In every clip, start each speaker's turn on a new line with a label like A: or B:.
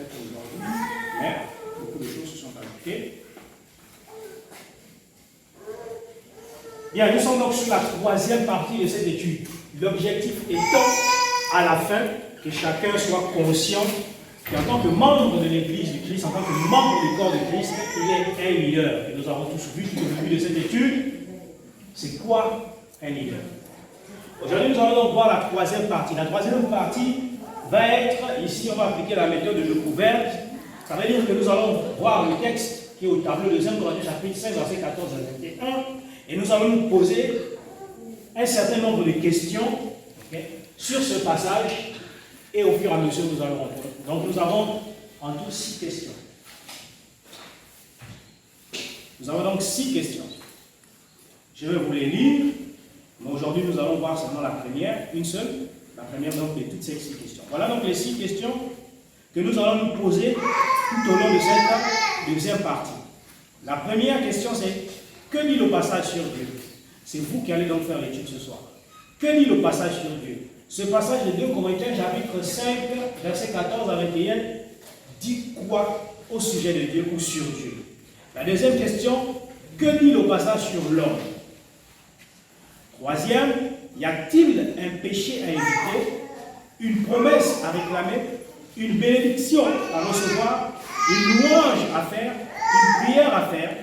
A: peut-être aujourd'hui, mais beaucoup de choses se sont ajoutées. Bien, nous sommes donc sur la troisième partie de cette étude. L'objectif étant, à la fin, que chacun soit conscient qu'en tant que membre de l'Église du Christ, en tant que membre du corps de Christ, il est un leader. Et nous avons tous vu tout au début de cette étude, c'est quoi un leader? Aujourd'hui, nous allons donc voir la troisième partie. La troisième partie va être, ici, on va appliquer la méthode de couvercle. Ça veut dire que nous allons voir le texte qui est au tableau de 2 Corinthiens chapitre 5, verset 14 à 21. Et nous allons nous poser un certain nombre de questions sur ce passage. Et au fur et à mesure, nous allons répondre. Donc, nous avons en tout 6 questions. Nous avons donc 6 questions. Je vais vous les lire. Mais aujourd'hui, nous allons voir seulement la première, une seule. La première donc de toutes ces 6 questions. Voilà donc les 6 questions que nous allons nous poser tout au long de cette deuxième partie. La première question, c'est: que dit le passage sur Dieu? C'est vous qui allez donc faire l'étude ce soir. Que dit le passage sur Dieu? Ce passage de 2 Corinthiens, chapitre 5, verset 14 à 21, dit quoi au sujet de Dieu ou sur Dieu? La deuxième question: que dit le passage sur l'homme? Troisième: y a-t-il un péché à éviter, une promesse à réclamer, une bénédiction à recevoir, une louange à faire, une prière à faire?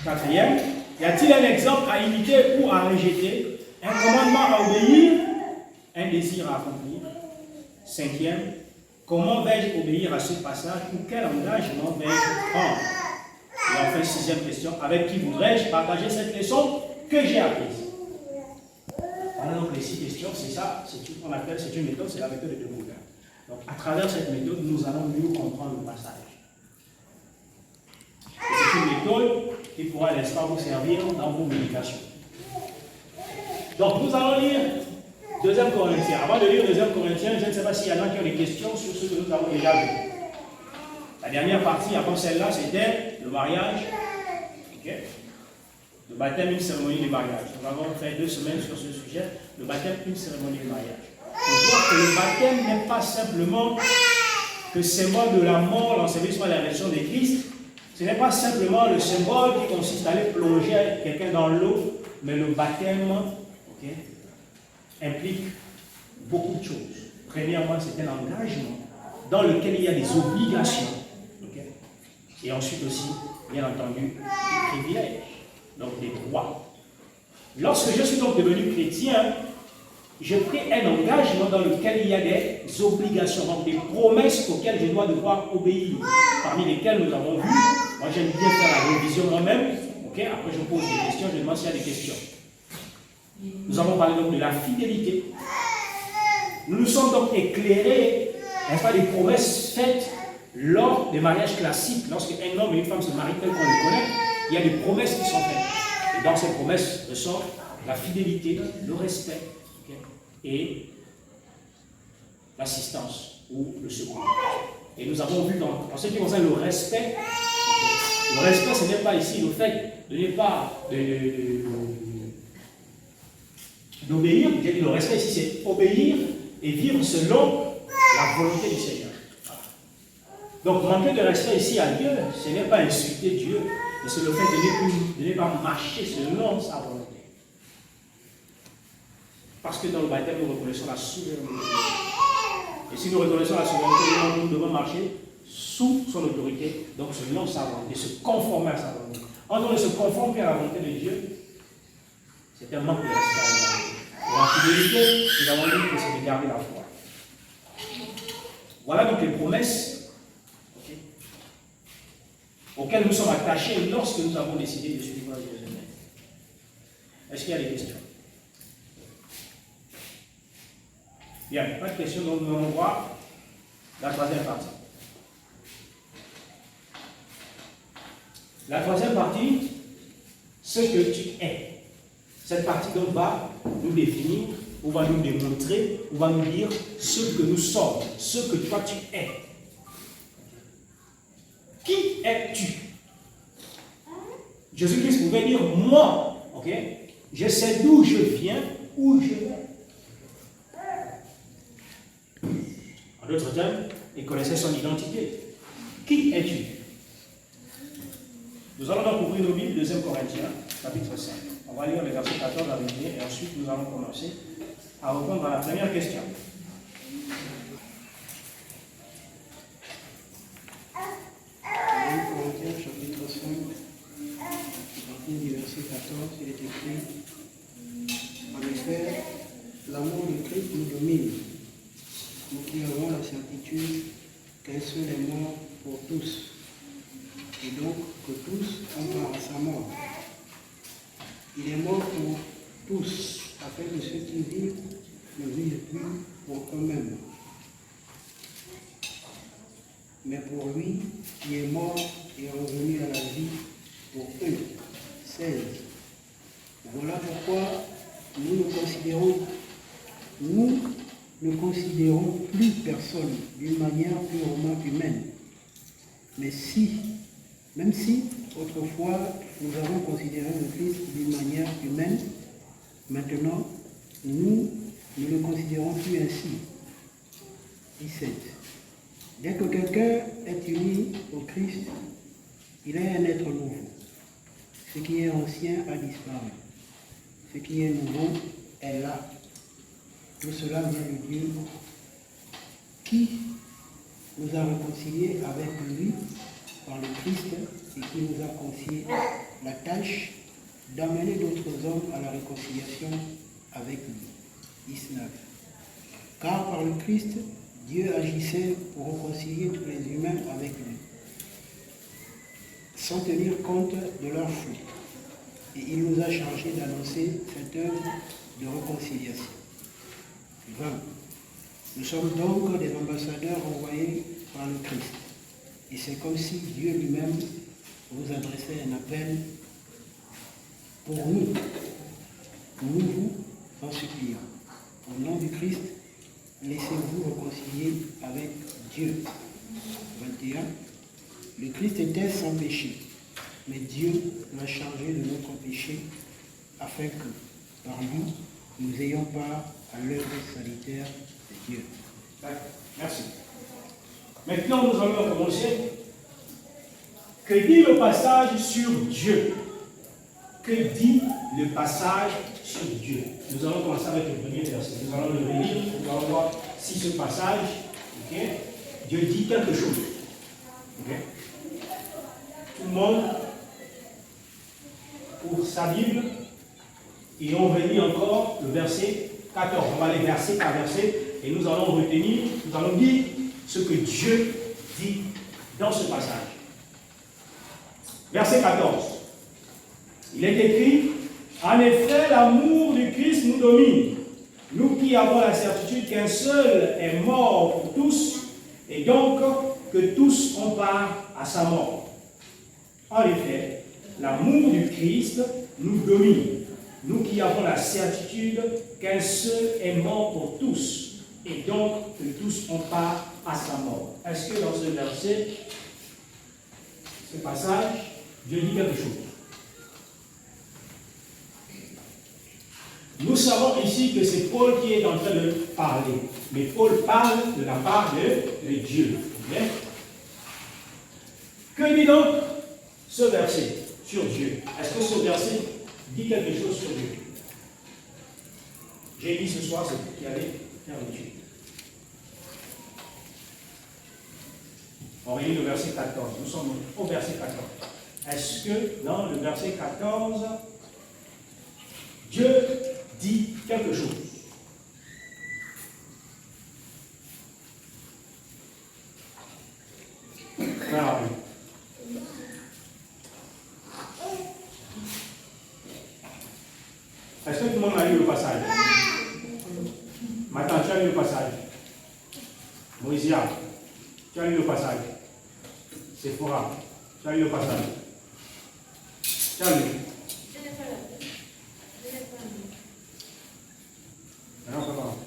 A: Quatrième: y a-t-il un exemple à imiter ou à rejeter, un commandement à obéir, un désir à accomplir? Cinquième: comment vais-je obéir à ce passage ou quel engagement vais-je prendre? Et enfin, sixième question: avec qui voudrais-je partager cette leçon que j'ai apprise? Voilà donc les 6 questions, c'est ça, c'est ce qu'on appelle, c'est une méthode, c'est la méthode de Demouga. Donc à travers cette méthode, nous allons mieux comprendre le passage. C'est une méthode qui pourra, n'est-ce pas, vous servir dans vos méditations. Donc nous allons lire 2 Corinthiens. Avant de lire 2 Corinthiens, je ne sais pas s'il y en a qui ont des questions sur ce que nous avons déjà vu. La dernière partie, avant celle-là, c'était le mariage. Okay. Le baptême, une cérémonie de mariage. Nous avons fait 2 semaines sur ce sujet. Le baptême, une cérémonie de mariage. On voit que le baptême n'est pas simplement que symbole de la mort, l'ensevelissement et la résurrection de Christ. Ce n'est pas simplement le symbole qui consiste à aller plonger quelqu'un dans l'eau, mais le baptême implique beaucoup de choses. Premièrement, c'est un engagement dans lequel il y a des obligations. Et ensuite aussi, bien entendu, des privilèges, donc des droits. Lorsque je suis donc devenu chrétien, j'ai pris un engagement dans lequel il y a des obligations, donc des promesses auxquelles je dois devoir obéir, parmi lesquelles nous avons vu. Moi, j'aime bien faire la révision moi-même. Après, je pose des questions, je demande s'il y a des questions. Nous avons parlé donc de la fidélité. Nous nous sommes donc éclairés, n'est-ce pas, des promesses faites lors des mariages classiques. Lorsqu'un homme et une femme se marient tel qu'on le connaît, il y a des promesses qui sont faites. Et dans ces promesses ressort la fidélité, le respect et l'assistance ou le secours. Et nous avons vu en ce qui concerne le respect, ce n'est pas ici le fait de ne pas d'obéir. J'ai dit le respect ici, c'est obéir et vivre selon la volonté du Seigneur. Voilà. Donc manquer de respect ici à Dieu, ce n'est pas insulter Dieu, mais c'est le fait de ne pas marcher selon sa volonté. Parce que dans le baptême, nous reconnaissons la souveraineté. Et si nous reconnaissons la souveraineté, nous devons marcher sous son autorité, donc selon sa volonté, se conformer à sa volonté. En dehors de se conformer à la volonté de Dieu, c'est un manque de respect. Et la fidélité, nous avons dit que c'est de garder la foi. Voilà donc les promesses auxquelles nous sommes attachés lorsque nous avons décidé de suivre Jésus. Est-ce qu'il y a des questions? Bien, pas de questions, donc nous allons voir la troisième partie. La troisième partie, ce que tu es. Cette partie donc va nous définir, ou va nous démontrer, ou va nous dire ce que nous sommes, ce que toi tu es. Qui es-tu? Jésus-Christ pouvait dire moi, je sais d'où je viens, où je vais. En d'autres termes, et connaissait son identité. Qui es-tu? Nous allons donc ouvrir nos Bibles, 2 Corinthiens, chapitre 5. On va lire les versets 14 à 21 et ensuite nous allons commencer à répondre à la première question.
B: 1 Corinthiens chapitre 5, à partir du verset 14, il est écrit: En effet, l'amour de Christ nous domine, nous qui avons la certitude qu'un seul est mort pour tous, et donc que tous ont part à sa mort. Il est mort pour tous, afin que ceux qui vivent ne vivent plus pour eux-mêmes, mais pour lui qui est mort et revenu à la vie pour eux. 16. Voilà pourquoi nous ne considérons plus personne d'une manière purement humaine. Mais même si autrefois nous avons considéré le Christ d'une manière humaine, maintenant nous ne le considérons plus ainsi. 17. Dès que quelqu'un est uni au Christ, il est un être nouveau. Ce qui est ancien a disparu. Ce qui est nouveau est là. Tout cela vient de Dieu qui nous a réconciliés avec lui par le Christ et qui nous a confié la tâche d'amener d'autres hommes à la réconciliation avec lui. 19. Car par le Christ, Dieu agissait pour réconcilier tous les humains avec lui, sans tenir compte de leurs fautes. Et il nous a chargés d'annoncer cette œuvre de réconciliation. 20. Nous sommes donc des ambassadeurs envoyés par le Christ. Et c'est comme si Dieu lui-même vous adressait un appel pour nous. Nous vous en supplions. Au nom du Christ, laissez-vous réconcilier avec Dieu. 21. Le Christ était sans péché, mais Dieu l'a chargé de notre péché, afin que, par lui, nous ayons part à l'œuvre salutaire de Dieu.
A: D'accord, merci. Maintenant, nous allons commencer. Que dit le passage sur Dieu? Que dit le passage sur Dieu? Nous allons commencer avec le premier verset. Nous allons le relire, nous allons voir si ce passage, Dieu dit quelque chose. Tout le monde, pour sa Bible, et on relit encore le verset 14. On va aller verset par verset, et nous allons retenir, nous allons dire ce que Dieu dit dans ce passage. Verset 14. Il est écrit: En effet, l'amour du Christ nous domine, nous qui avons la certitude qu'un seul est mort pour tous, et donc que tous ont part à sa mort. En effet, l'amour du Christ nous domine, nous qui avons la certitude qu'un seul est mort pour tous, et donc que tous ont part à sa mort. Est-ce que dans ce verset, ce passage, Dieu dit quelque chose? Nous savons ici que c'est Paul qui est en train de parler, mais Paul parle de la part de Dieu. Okay? Que dit donc ce verset sur Dieu? Est-ce que ce verset dit quelque chose sur Dieu? J'ai dit ce soir, c'est vous qui allez faire l'étude. On relit le verset 14. Nous sommes au verset 14. Est-ce que dans le verset 14, Dieu dit quelque chose? Ah, oui. Est-ce que tout le monde a lu le passage? Maintenant, tu as lu le passage. Moïsia, tu as lu le passage. Sephora, tu as lu le passage. Tu as lu. Alors, comment?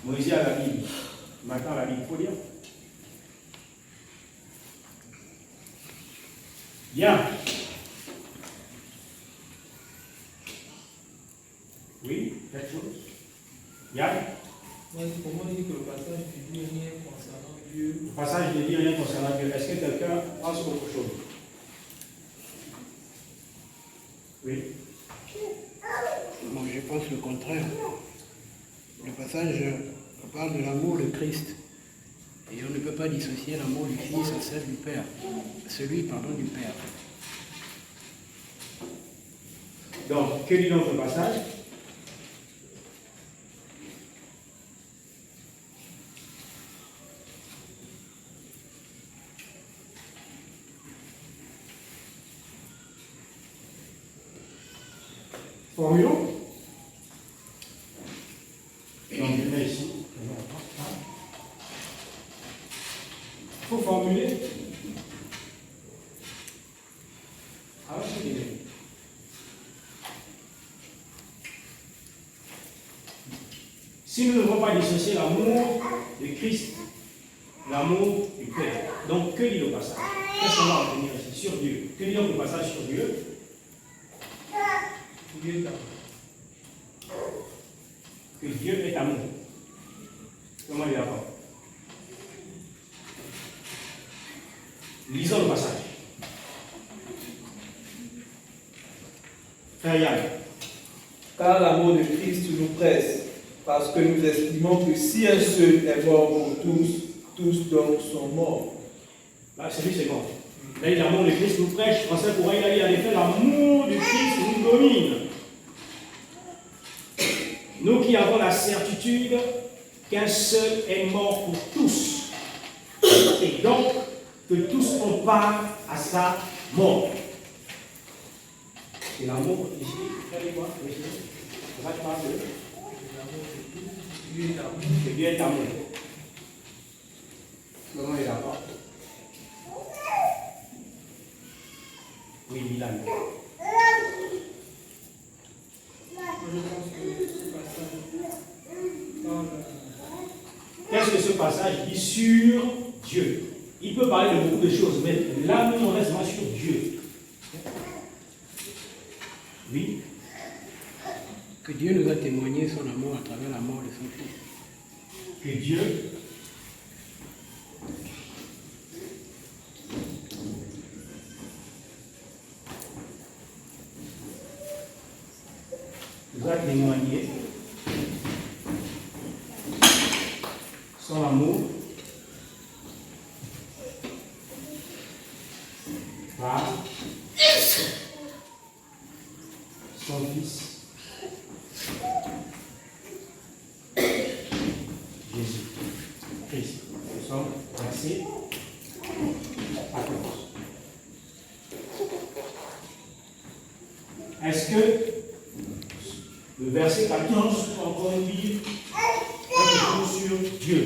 A: Moïse a la Bible. Maintenant, la Bible, il faut lire. Bien. Oui, quelque chose? Yann?
C: Moi, comment on dit que le passage ne dit rien concernant Dieu?
A: Le passage ne dit rien concernant Dieu. Est-ce que quelqu'un pense autre chose? Oui.
B: Moi, je pense le contraire. Le passage parle de l'amour de Christ. Et on ne peut pas dissocier l'amour du Fils à celle du Père. Celui, pardon, du Père.
A: Donc, que dit donc le passage? Formulons. Donc, je mets ici. Il faut formuler. Alors, c'est bien. Si nous ne devons pas dissocier l'amour de Christ, l'amour du Père, donc que dit le passage? Qu'est-ce qu'on va retenir ici? Sur Dieu. Que dit donc le passage sur Dieu?
C: Dieu est amour.
A: Que Dieu est amour. Comment il est d'accord? Lisons le passage. Frère Yann.
D: Car l'amour de Christ nous presse, parce que nous estimons que si un seul est mort pour tous, tous donc sont morts.
A: Là, c'est lui, c'est bon. Là, l'amour de Christ nous prêche. En ce courant, il a dit en effet, l'amour du Christ nous domine. Nous qui avons la certitude qu'un seul est mort pour tous. Et donc, que tous ont part à sa mort. Et l'amour, ici, regardez-moi, c'est ça que tu parles de
C: L'amour de tous. Dieu est amour.
A: que Dieu est amour. Comment il est d'accord? Oui, il a mis.
C: Moi, je pense que ce passage parle.
A: Qu'est-ce que ce passage dit sur Dieu? Il peut parler de beaucoup de choses, mais là, nous, on reste vraiment sur Dieu. Oui.
B: Que Dieu nous a témoigné son amour à travers la mort de son Fils.
A: Que Dieu nous a témoigné son amour par son Fils Jésus Christ. Nous sommes versés à 14. Est-ce que le verset 14 peut encore nous dire quelque chose sur Dieu?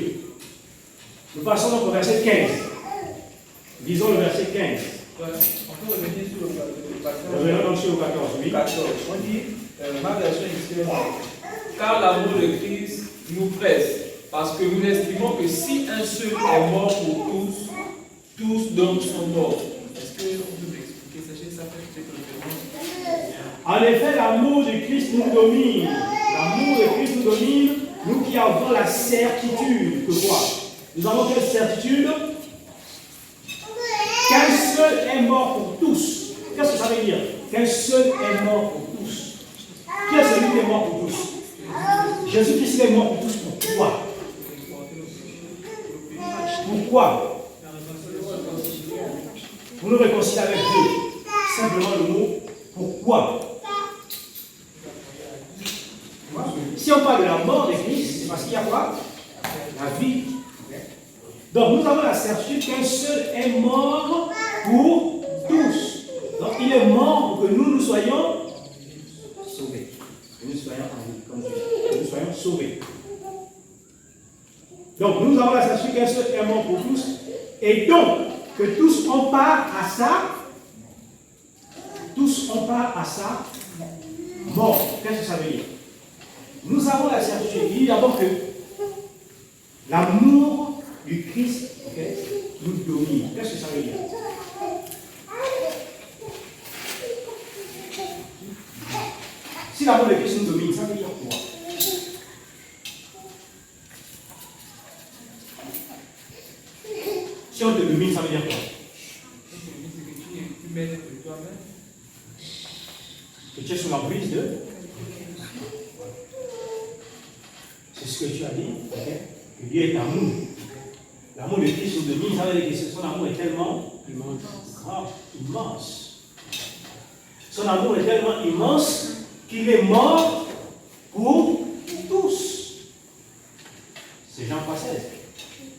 A: Nous passons donc au verset 15. Lisons le verset 15.
D: Ouais, on peut revenir sur le passage.
A: Revenons donc sur le 14, oui.
D: 14. On dit, ma version ici, car l'amour de Christ nous presse, parce que nous estimons que si un seul est mort pour tous, tous donc sont morts. Est-ce que on peut m'expliquer? Sachez ça fait cette référence.
A: En effet, l'amour de Christ nous domine. L'amour de Christ nous domine, nous qui avons la certitude. Que quoi? Nous avons quelle certitude? Qu'un seul est mort pour tous. Qu'est-ce que ça veut dire? Qu'un seul est mort pour tous. Qui est celui qui est mort pour tous? Jésus-Christ est mort pour tous. Pourquoi? Pourquoi? Pour nous réconcilier avec Dieu. Simplement le mot pourquoi. Si on parle de la mort de Christ, c'est parce qu'il y a quoi? La vie. Donc nous avons la certitude qu'un seul est mort pour tous. Donc il est mort pour que nous soyons sauvés. Que nous soyons en vie, comme Dieu. Que nous soyons sauvés. Donc nous avons la certitude qu'un seul est mort pour tous. Et donc que tous ont part à ça. Tous ont part à sa mort. Qu'est-ce que ça veut dire? Nous avons la certitude. Il dit d'abord que l'amour du Christ nous domine. Qu'est-ce que ça veut dire? Si l'amour de Christ nous domine, ça veut dire quoi? Si on te domine, ça veut dire quoi?
D: Tu maîtres de toi-même.
A: Que tu es sous l'emprise de. C'est ce que tu as dit, ok? Que Dieu est amour. L'amour de Christ nous domine, ça veut dire que son amour est tellement grand, immense. Son amour est tellement immense qu'il est mort pour tous. C'est Jean 3,16.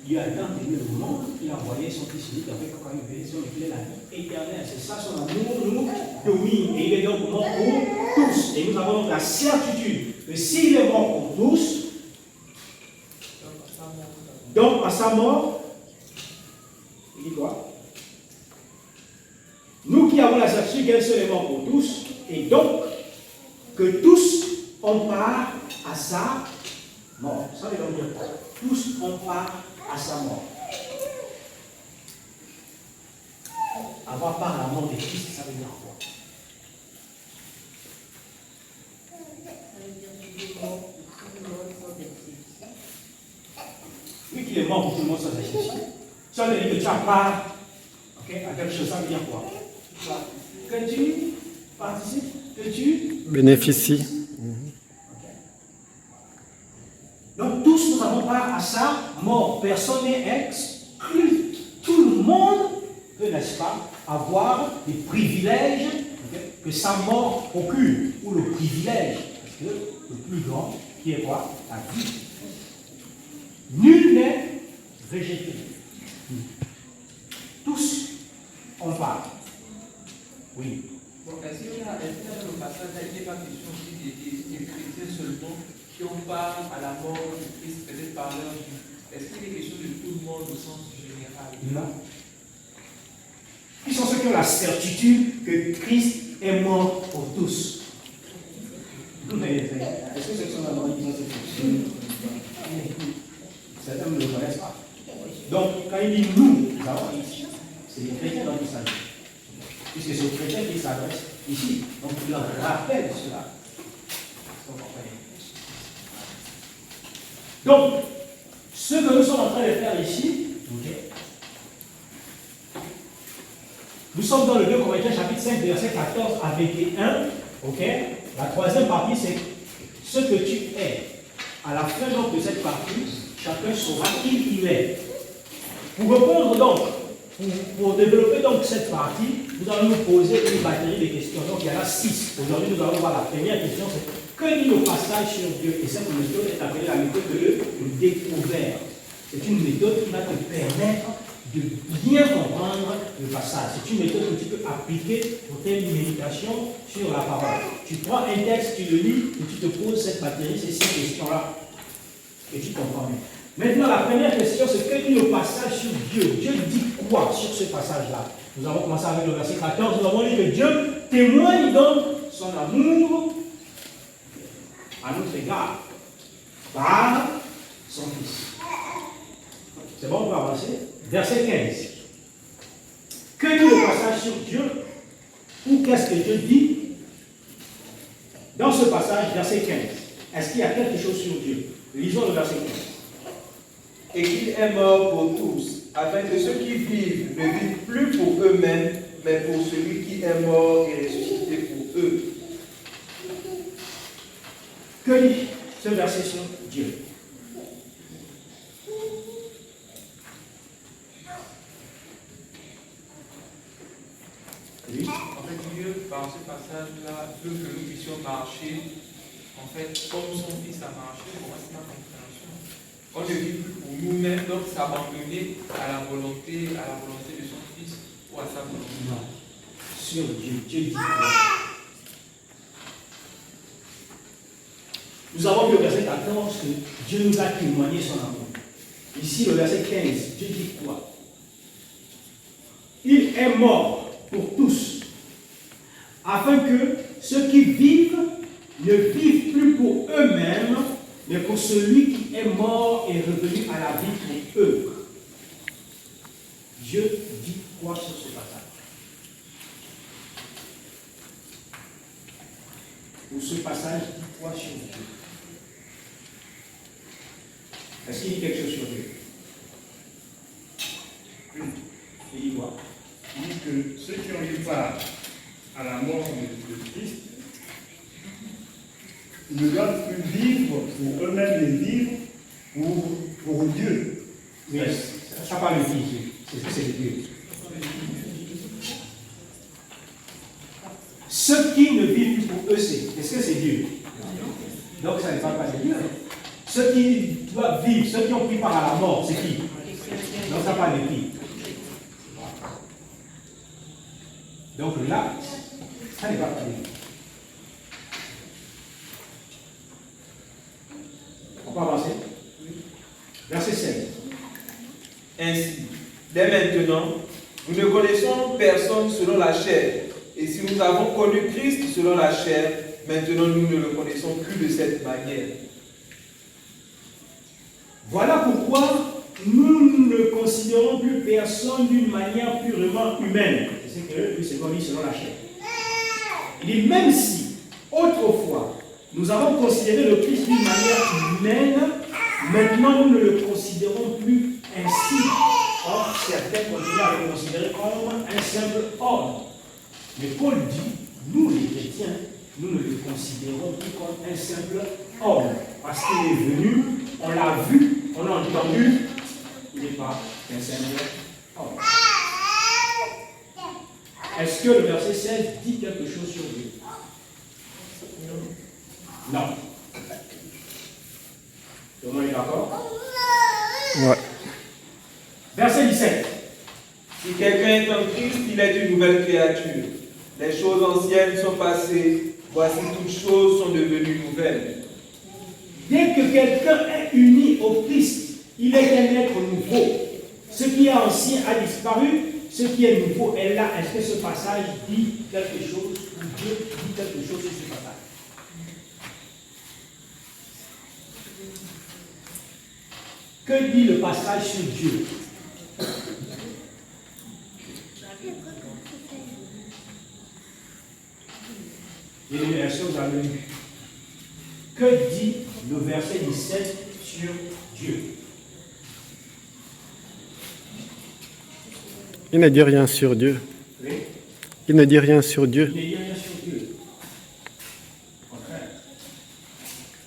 A: Dieu a tant aimé le monde qu'il a envoyé son Fils unique avec quoi il veut, il est la vie éternelle. C'est ça, son amour nous domine. Et il est donc mort pour tous. Et nous avons donc la certitude que s'il est mort pour tous, donc à sa mort, il dit quoi? Nous qui avons la certitude qu'un seul est mort pour tous, et donc que tous ont part à sa mort. Ça veut dire quoi? Tous ont part à sa mort. Avoir part à la mort de Christ, ça veut dire quoi? Oui, qu'il est mort pour tout le monde sans exception. Ça veut dire que tu as part, okay, à quelque chose, ça veut dire quoi? Que tu participes, que tu
E: bénéficie.
A: Okay. Donc tous nous avons part à sa mort. Personne n'est exclu. Tout le monde peut, n'est-ce pas, avoir des privilèges, okay, que sa mort procure, ou le privilège, parce que le plus grand, qui est quoi? La vie. Nul n'est rejeté. Tous ont part. Oui.
D: Bon, est-ce qu'il y a dans le passage, il n'est pas question aussi des chrétiens seulement qui ont part à la mort de Christ, peut-être par leur vie? Est-ce qu'il est question de tout le monde au sens général?
A: Non. Qui sont ceux qui ont la certitude que Christ est mort pour tous? Est-ce que c'est son amour qui sont certains ne le connaissent pas. Donc, quand il dit nous, c'est les chrétiens dont il s'agit. Puisque c'est aux chrétiens qui s'adressent ici. Donc, il leur rappelle cela. Donc, ce que nous sommes en train de faire ici, okay, nous sommes dans le 2 Corinthiens chapitre 5, verset 14 à 21. Okay? La troisième partie, c'est ce que tu es. À la fin donc, de cette partie, chacun saura qui il est. Pour répondre donc, pour développer donc cette partie, nous allons nous poser une batterie de questions. Donc il y en a 6. Aujourd'hui, nous allons voir la première question, c'est que dit le passage sur Dieu? Et cette méthode est appelée la méthode de découverte. C'est une méthode qui va te permettre de bien comprendre le passage. C'est une méthode que tu peux appliquer pour tes méditations sur la parole. Tu prends un texte, tu le lis, et tu te poses cette batterie, ces 6 questions-là. Et tu comprends bien. Maintenant, la première question, c'est que dit le passage sur Dieu? Dieu dit quoi sur ce passage-là? Nous avons commencé avec le verset 14, nous avons dit que Dieu témoigne donc son amour à notre égard par son Fils. C'est bon, on peut avancer? Verset 15. Que dit le passage sur Dieu? Ou qu'est-ce que Dieu dit dans ce passage, verset 15? Est-ce qu'il y a quelque chose sur Dieu? Lisons le verset 15.
D: Et qu'il est mort pour tous, afin que ceux qui vivent ne vivent plus pour eux-mêmes, mais pour celui qui est mort et ressuscité pour eux.
A: Que dit ce verset sur Dieu? Oui.
D: En fait, Dieu, par ce passage-là, veut que nous puissions marcher, en fait, comme son Fils a marché. Bon, c'est ma compréhension. On ne vit plus pour nous-mêmes, donc s'abandonner à la volonté de son Fils ou à sa volonté.
A: Non. Sur Dieu. Dieu dit quoi? Nous avons vu au verset 14 que Dieu nous a témoigné son amour. Ici, le verset 15, Dieu dit quoi? Il est mort pour tous, afin que ceux qui vivent ne vivent plus pour eux-mêmes, mais pour celui qui est mort et revenu à la vie pour eux. Dieu dit quoi sur ce passage? Ou ce passage dit quoi sur Dieu? Est-ce qu'il dit quelque chose sur Dieu?
E: pas à la mort de Christ ne doivent plus vivre pour eux-mêmes, mais vivre pour Dieu.
A: Mais ça parle de qui? C'est ce que c'est de Dieu. Ceux qui ne vivent plus pour eux, est-ce que c'est Dieu? Donc ça ne parle pas de Dieu. Ceux qui doivent vivre, ceux qui ont pris part à la mort, c'est qui? Donc ça parle de qui? Donc là, ça n'est pas de Dieu. On peut avancer? Verset 16.
D: Ainsi, dès maintenant, nous ne connaissons personne selon la chair. Et si nous avons connu Christ selon la chair, maintenant nous ne le connaissons plus de cette manière.
A: Voilà pourquoi nous ne considérons plus personne d'une manière purement humaine. C'est ce que lui, c'est qu'on dit selon la chair. Il dit, même si, autrefois, nous avons considéré le Christ d'une manière humaine, maintenant nous ne le considérons plus ainsi. Or, certains continuent à le considérer comme un simple homme. Mais Paul dit, nous les chrétiens, nous ne le considérons plus comme un simple homme. Parce qu'il est venu, on l'a vu, on l'a entendu, il n'est pas un simple homme. Est-ce que le verset 16 dit quelque chose sur lui? Non. Tout le monde est d'accord?
F: Ouais.
A: Verset 17.
D: Si quelqu'un est en Christ, il est une nouvelle créature. Les choses anciennes sont passées, voici toutes choses sont devenues nouvelles.
A: Dès que quelqu'un est uni au Christ, il est un être nouveau. Ce qui est ancien a disparu, ce qui est nouveau est là. Est-ce que ce passage dit quelque chose, ou Dieu dit quelque chose sur ce passage? Que dit le passage sur Dieu? Et le verset, vous avez lu. Que dit le verset 17 sur Dieu?
F: Il ne dit rien sur Dieu.
A: Oui.
F: Il ne dit rien sur Dieu.
A: Il ne dit rien sur Dieu. Au contraire.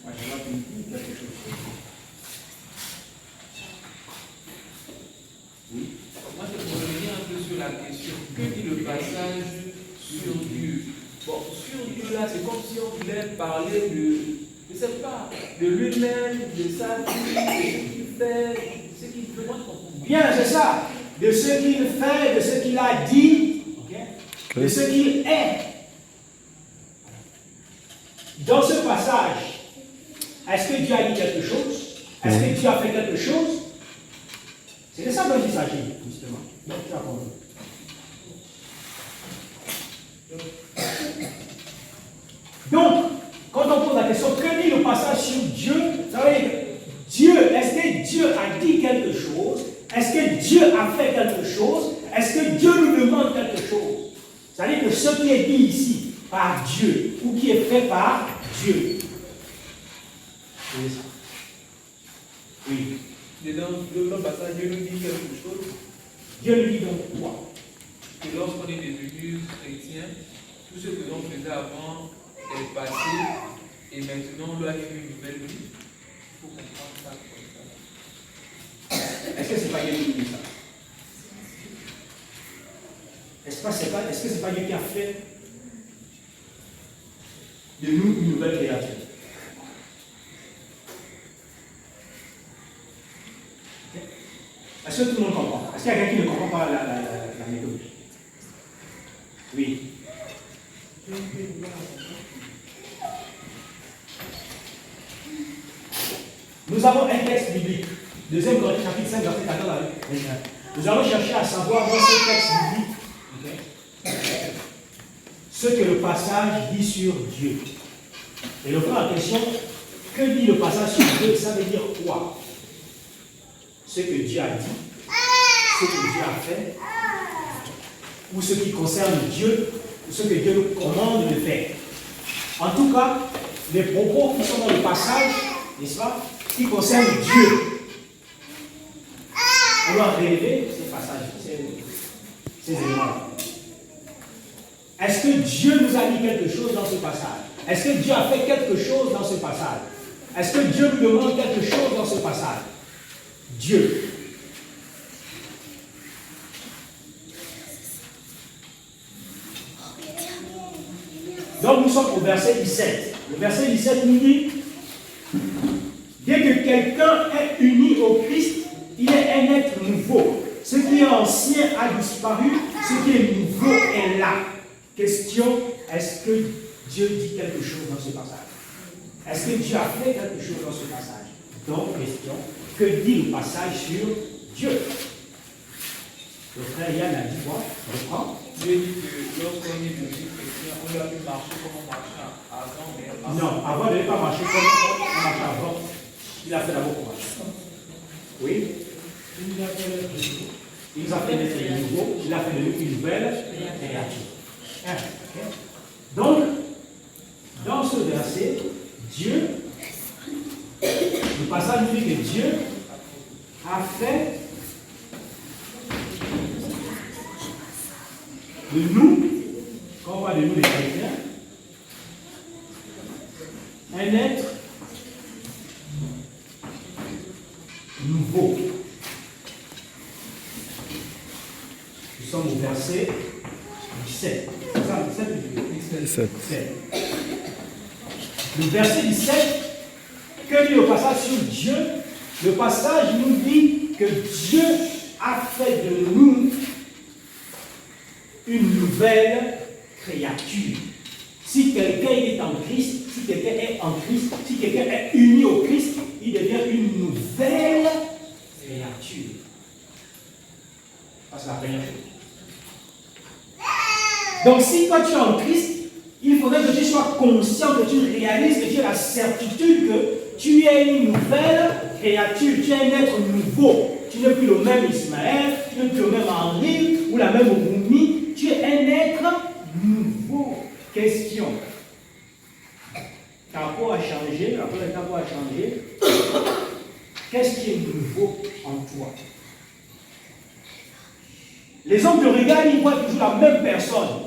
A: Moi, je vois qu'il dit quelque chose sur Dieu. Oui.
D: Moi, je vais revenir un peu sur la question. Que dit le passage sur Dieu? Bon, sur Dieu, là, c'est comme si on voulait parler de, je ne sais pas, de lui-même, de sa vie, de ce qu'il fait, de ce qu'il peut.
A: Bien, c'est ça. De ce qu'il fait, de ce qu'il a dit, okay, de ce qu'il est. Dans ce passage, est-ce que Dieu a dit quelque chose? Est-ce que Dieu a fait quelque chose? C'est de ça dont il s'agit, justement. Donc, tu as compris. Donc, quand on pose la question, que dit le passage sur Dieu? Ça veut dire, Dieu, est-ce que Dieu a dit quelque chose? Est-ce que Dieu a fait quelque chose? Est-ce que Dieu nous demande quelque chose? C'est-à-dire que ce qui est dit ici par Dieu, ou qui est fait par Dieu. C'est ça. Oui.
D: Et dans le passage, Dieu nous dit quelque chose.
A: Dieu nous dit donc quoi?
D: Que lorsqu'on est devenu chrétien, tout ce que l'on faisait avant est passé, et maintenant on doit vivre une nouvelle vie. Il faut comprendre ça comme ça.
A: Est-ce que c'est pas Dieu qui dit ça? Est-ce que c'est pas Dieu qui a fait de nous une nouvelle créature? Est-ce que tout le monde comprend? Est-ce qu'il y a quelqu'un qui ne comprend pas la méthode? Oui. Nous avons un texte biblique. 2 Corinthiens chapitre 5, verset 14 à 21. Nous allons chercher à savoir dans ce texte biblique ce que le passage dit sur Dieu. Et le frère en question, que dit le passage sur Dieu? Ça veut dire quoi? Ce que Dieu a dit, ce que Dieu a fait, ou ce qui concerne Dieu, ou ce que Dieu nous commande de faire. En tout cas, les propos qui sont dans le passage, n'est-ce pas, qui concernent Dieu. On doit relever ces passages, ces éléments-là. Est-ce que Dieu nous a dit quelque chose dans ce passage? Est-ce que Dieu a fait quelque chose dans ce passage? Est-ce que Dieu nous demande quelque chose dans ce passage? Dieu. Donc nous sommes au verset 17. Le verset 17 nous dit, dès que quelqu'un est uni au Christ, il est un être nouveau. Ce qui est ancien a disparu, ce qui est nouveau est là. Question, est-ce que Dieu dit quelque chose dans ce passage? Est-ce que Dieu a fait quelque chose dans ce passage? Donc, question, que dit le passage sur Dieu? Le frère Yann a dit quoi? Reprends.
D: Dieu dit que lorsqu'on est devenu chrétien, on doit plus marcher comme on marchait avant, mais
A: Non, avant de ne pas marcher comme on marchait avant, il a fait d'abord pour marcher. Oui?
B: Il nous a fait l'être nouveau.
A: Il nous a fait d'être nouveau, il a fait de nous une nouvelle créature. Okay. Donc, dans ce verset, Dieu, le passage nous dit que Dieu a fait de nous, quand on parle de nous les chrétiens, un être nouveau. Nous sommes au verset 17. C'est ça, 17. Le verset 17, que dit le passage sur Dieu? Le passage nous dit que Dieu a fait de nous une nouvelle créature. Si quelqu'un est en Christ, si quelqu'un est en Christ, si quelqu'un est uni au Christ, il devient une nouvelle créature. Ça, c'est la première chose. Donc, si toi tu es en Christ, il faudrait que tu sois conscient, que tu réalises, que tu aies la certitude que tu es une nouvelle créature, tu es un être nouveau. Tu n'es plus le même Ismaël, tu n'es plus le même Henri ou la même Rumi, tu es un être nouveau. Question. Ta peau a changé, après ta peau a changé. Qu'est-ce qui est nouveau en toi? Les hommes te regardent, ils voient toujours la même personne.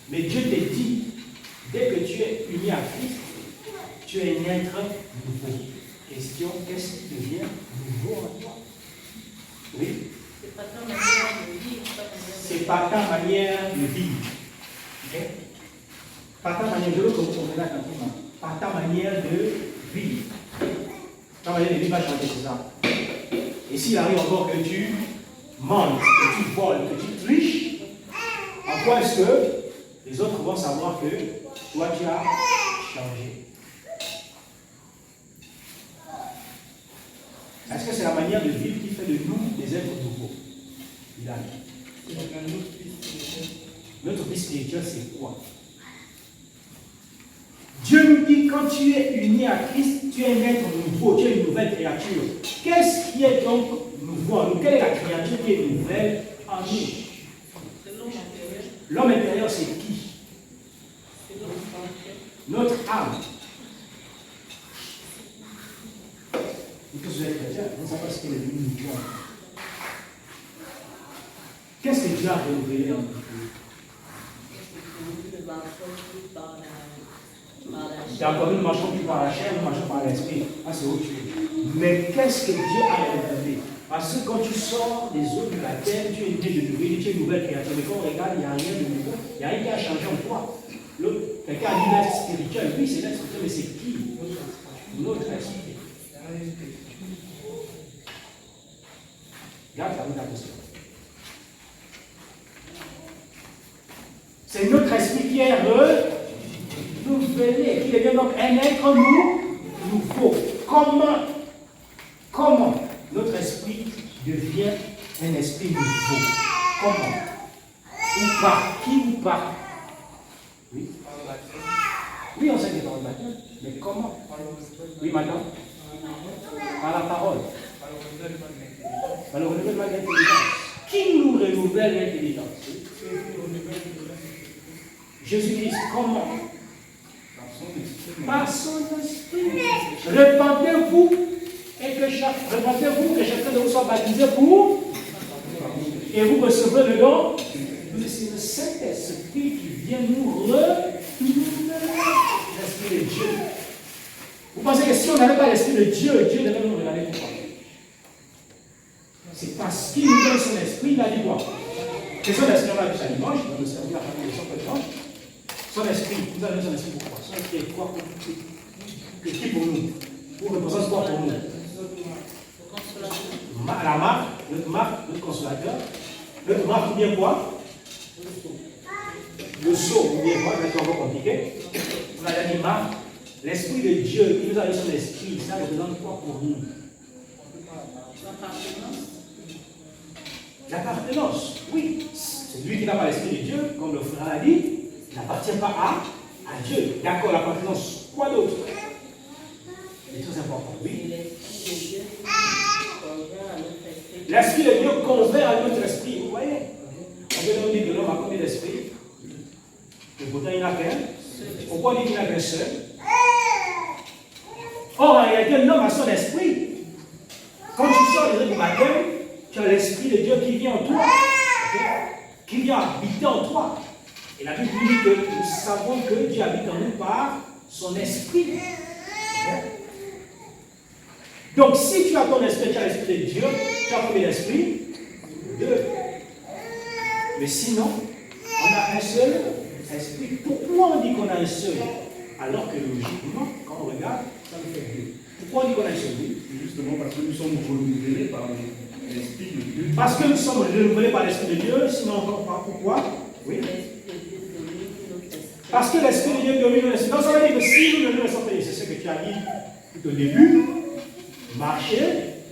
A: Mais Dieu te dit, dès que tu es uni à Christ, tu es un être nouveau. Question, qu'est-ce qui devient nouveau en toi? Oui?
C: C'est pas ta manière de vivre.
A: C'est pas ta manière de vivre. Okay? Pas ta manière de vivre. Pas ta manière de vivre. Ta manière de vivre va changer, c'est ça. Et s'il arrive encore que tu manges, que tu voles, que tu triches, en quoi est-ce que les autres vont savoir que toi tu as changé? Est-ce que c'est la manière de vivre qui fait de nous des êtres nouveaux? Notre vie spirituelle, c'est quoi? Dieu nous dit, quand tu es uni à Christ, tu es un être nouveau, tu es une nouvelle créature. Qu'est-ce qui est donc nouveau en nous? Quelle est la créature qui est nouvelle en nous?
C: C'est l'homme intérieur.
A: L'homme intérieur, c'est qui?
C: C'est l'homme.
A: Notre âme. Vous êtes chrétien, vous savez pas ce qu'elle est venue nous voir. Qu'est-ce que Dieu a révélé en nous? D'accord, nous ne marchons plus par la chair, nous marchons par l'esprit. Ah, c'est autre chose. Mais qu'est-ce que Dieu a révélé? Parce que quand tu sors des eaux de la terre, tu es né de nouveau, tu es une nouvelle créature. Mais quand on regarde, il n'y a rien de nouveau. Il n'y a rien qui a changé en toi. Quelqu'un a dit l'être spirituel. Oui, c'est l'être spirituel, mais c'est qui? Notre esprit. Regarde la question. C'est notre esprit qui est renouvelé, qui devient donc un être nouveau. Comment notre esprit devient un esprit nouveau? Comment? Ou par qui ou par? Oui. Oui, on sait que par le baptême, mais comment? Oui, madame? Par la parole. Par le renouvellement de l'intelligence. Qui nous renouvelle l'intelligence? Jésus-Christ, comment? Par son esprit. Repentez-vous que chacun de vous soit baptisé pour et vous recevrez le don. C'est le Saint-Esprit vient nous retourner l'Esprit de Dieu. Vous pensez que si on n'avait pas l'Esprit de Dieu, Dieu devait nous regarder pourquoi? C'est parce qu'il nous donne son esprit, il a dit quoi? C'est son esprit, on a vu ça dimanche, il va nous servir la famille de son dimanche. Son esprit, vous avez son esprit pourquoi? Son esprit est quoi pour qui pour nous? Pour représenter quoi pour nous? La marque, notre consolateur. Notre marque, ou bien quoi? Le sceau, ou bien quoi? C'est un peu compliqué. On a dit marque. L'esprit de Dieu, il nous a donné son esprit, ça représente quoi pour nous? L'appartenance, oui. C'est lui qui n'a pas l'esprit de Dieu, comme le frère l'a dit, il n'appartient pas à Dieu. D'accord, l'appartenance. Quoi d'autre? C'est très important, oui. L'esprit de Dieu convert à notre esprit, vous voyez? On peut nous dire que l'homme a combien d'esprit? Et pourtant il n'y en a qu'un. Pourquoi on dit qu'il n'y en a qu'un seul? Or, en réalité, l'homme a son esprit. Quand tu sors les œuvres du baptême, tu as l'esprit de Dieu qui vient en toi, okay? Qui vient habiter en toi. Et la Bible dit que nous savons que Dieu habite en nous par son esprit. Okay? Donc, si tu as ton esprit, tu as l'esprit de Dieu, tu as combien d'esprit? Deux. Mais sinon, on a un seul esprit. Pourquoi on dit qu'on a un seul? Alors que logiquement, quand on regarde, ça nous fait deux. Pourquoi on dit qu'on a un seul?
E: Justement parce que nous sommes renouvelés par l'Esprit de Dieu.
A: Parce que nous sommes renouvelés par l'Esprit de Dieu, sinon pourquoi? Oui. Parce que l'Esprit de Dieu domine l'Esprit. Donc ça veut dire que si nous ne sommes pas, c'est ce que tu as dit tout au début, marcher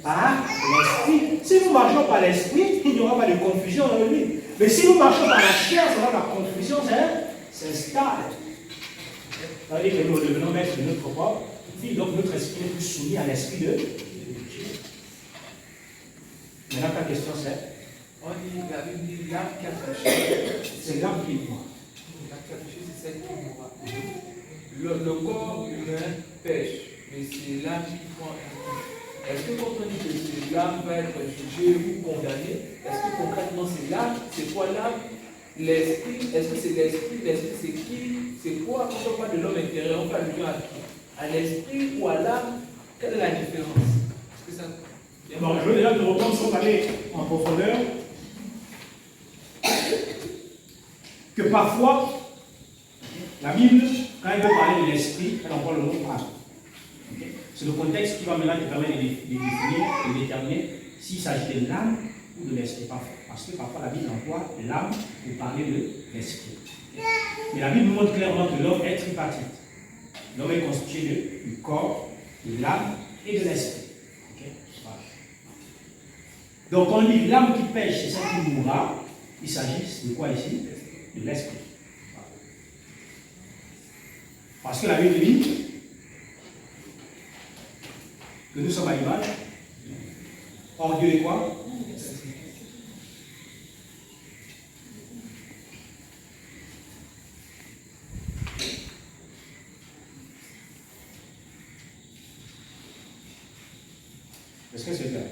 A: par l'Esprit. Si nous marchons par l'Esprit, il n'y aura pas de confusion dans le livre. Mais si nous marchons par la chair, ça va la confusion s'installe. Ça veut dire que nous devenons maîtres de notre propre vie, donc notre esprit n'est plus soumis à l'Esprit de Dieu. Maintenant, ta question c'est?
C: On dit, la Bible dit l'âme qui a péché.
A: C'est l'âme qui est moi.
C: L'âme qui a péché, c'est celle qui mourra. Le corps humain pêche, mais c'est l'âme qui prend un coup. Est-ce que quand on dit que l'âme va être jugée ou condamnée, est-ce que concrètement c'est l'âme? C'est quoi l'âme? L'esprit? Est-ce que c'est l'esprit? L'esprit c'est qui? C'est quoi? Quand on parle de l'homme intérieur, on parle de à qui? À l'esprit ou à l'âme? Quelle est la différence? Est-ce que ça...
A: Bon, je veux déjà te reprendre sans aller en profondeur. Que parfois, la Bible, quand elle veut parler de l'esprit, elle emploie le mot âme. Okay? C'est le contexte qui va maintenant te permettre de définir, de déterminer s'il s'agit de l'âme ou de l'esprit. Parce que parfois la Bible emploie l'âme pour parler de l'esprit. Mais la Bible montre clairement que l'homme est tripartite. L'homme est constitué du corps, de l'âme et de l'esprit. Okay? Voilà. Donc quand on dit l'âme qui pêche, c'est celle qui mourra. Il s'agit de quoi ici? De l'esprit. Voilà. Parce que la Bible dit que nous sommes à l'image. Or Dieu est quoi? Est-ce que c'est clair?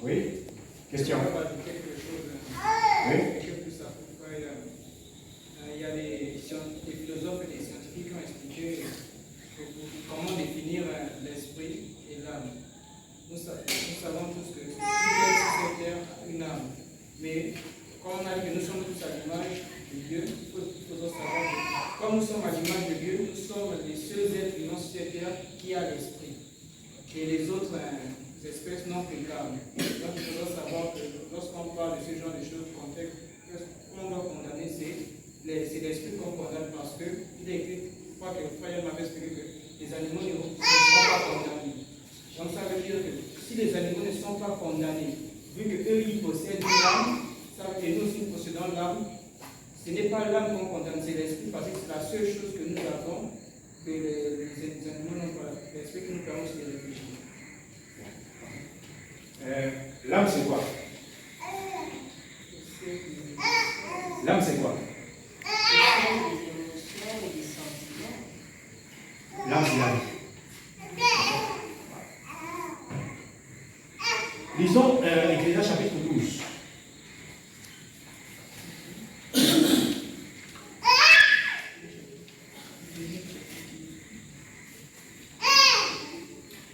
A: Oui? Question? Oui?
G: Il y a des philosophes et des scientifiques qui ont expliqué comment définir l'esprit et l'âme. Nous savons tous que tout être sur terre a une âme. Mais comme on a dit que nous sommes tous à l'image de Dieu, il faut savoir que comme nous sommes à l'image de Dieu, nous sommes les seuls êtres vivants sur cette terre qui a l'esprit. Et les autres espèces n'ont que l'âme. Donc il faudra savoir que lorsqu'on parle de ce genre de choses, qu'on doit condamner, c'est l'esprit qu'on condamne parce qu'il est écrit, je crois que le frère m'avait expliqué que les animaux ne sont pas condamnés. Donc ça veut dire que si les animaux ne sont pas condamnés, vu qu'eux ils possèdent l'âme, et nous aussi nous possédons l'âme, ce n'est pas l'âme qu'on condamne, c'est l'esprit parce que c'est la seule chose que nous avons que les animaux n'ont pas. L'esprit qui nous permet aussi de réfléchir.
A: L'âme c'est quoi? L'âme c'est quoi? L'âme c'est la vie. Lisons Ecclésiaste chapitre 12.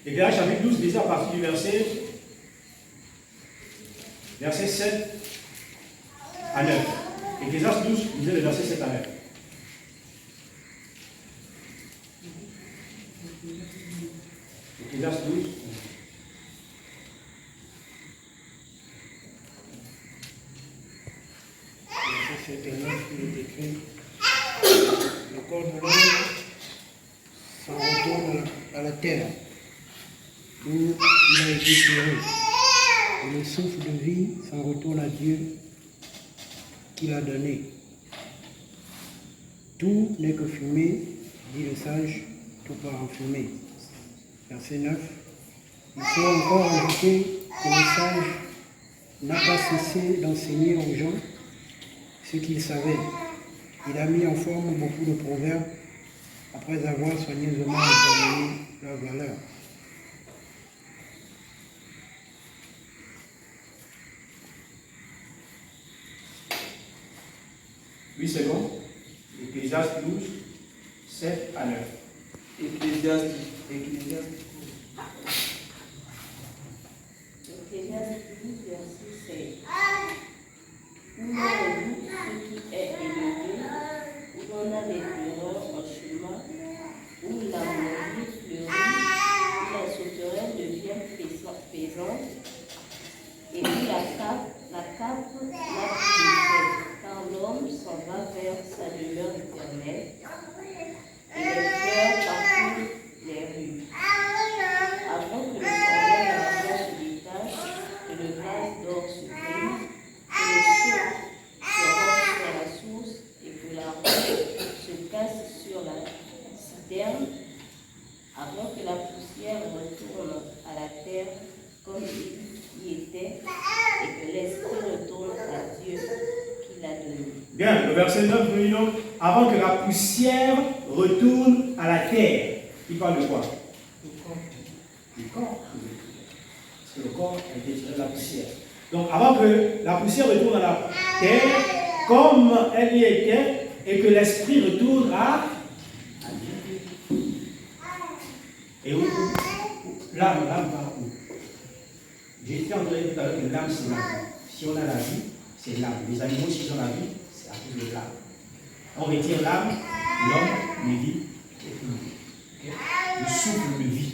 A: Éclairage chapitre 12, lisez à partir du verset 7 à 9. Ecclésiaste 12, lisez le verset 7 à 9. Ecclésiaste 12.
B: Verset 7 à 9, il est écrit: le corps de l'homme s'en retourne à la terre, où il a été tiré. Et le souffle de vie s'en retourne à Dieu qui l'a donné. Tout n'est que fumée, dit le sage, tout part en fumée. Verset 9. Il faut encore ajouter que le sage n'a pas cessé d'enseigner aux gens ce qu'il savait. Il a mis en forme beaucoup de proverbes après avoir soigneusement examiné leur valeur.
A: Oui, c'est bon. Ecclésiaste 12, 7 à 9.
C: Ecclésiaste.
H: Ecclésiaste 12, verset 7. Où l'on écoute ce qui est élevé, où l'on a des terreurs en chemin, où la mourir fleurit, où la sauterelle devient pesante, et où la cape n'a plus d'effet, car l'homme s'en va vers sa demeure éternelle, et les fleurs parcourent les rues. Avant que le cordon d'argent se détache, que le vase d'or se brise, que le seau se rompe sur la source et que la roue se casse sur la citerne, avant que la poussière retourne à la terre comme il y était, et que l'esprit retourne à Dieu qui l'a donné.
A: Bien, le verset 9, nous lisons, avant que la poussière retourne à la terre. Il parle de quoi? Du corps. Parce que le corps a été tiré de la poussière. Donc, avant que la poussière retourne à la terre, comme elle y était, et que l'esprit retourne à Dieu. Et où? L'âme part où? J'ai dit en tout à l'heure que l'âme, c'est l'âme. Si on a la vie, c'est l'âme. Les animaux, s'ils ont la vie, c'est à cause de l'âme. On retire l'âme, l'homme ne vit aucune vie. Le souffle de vie.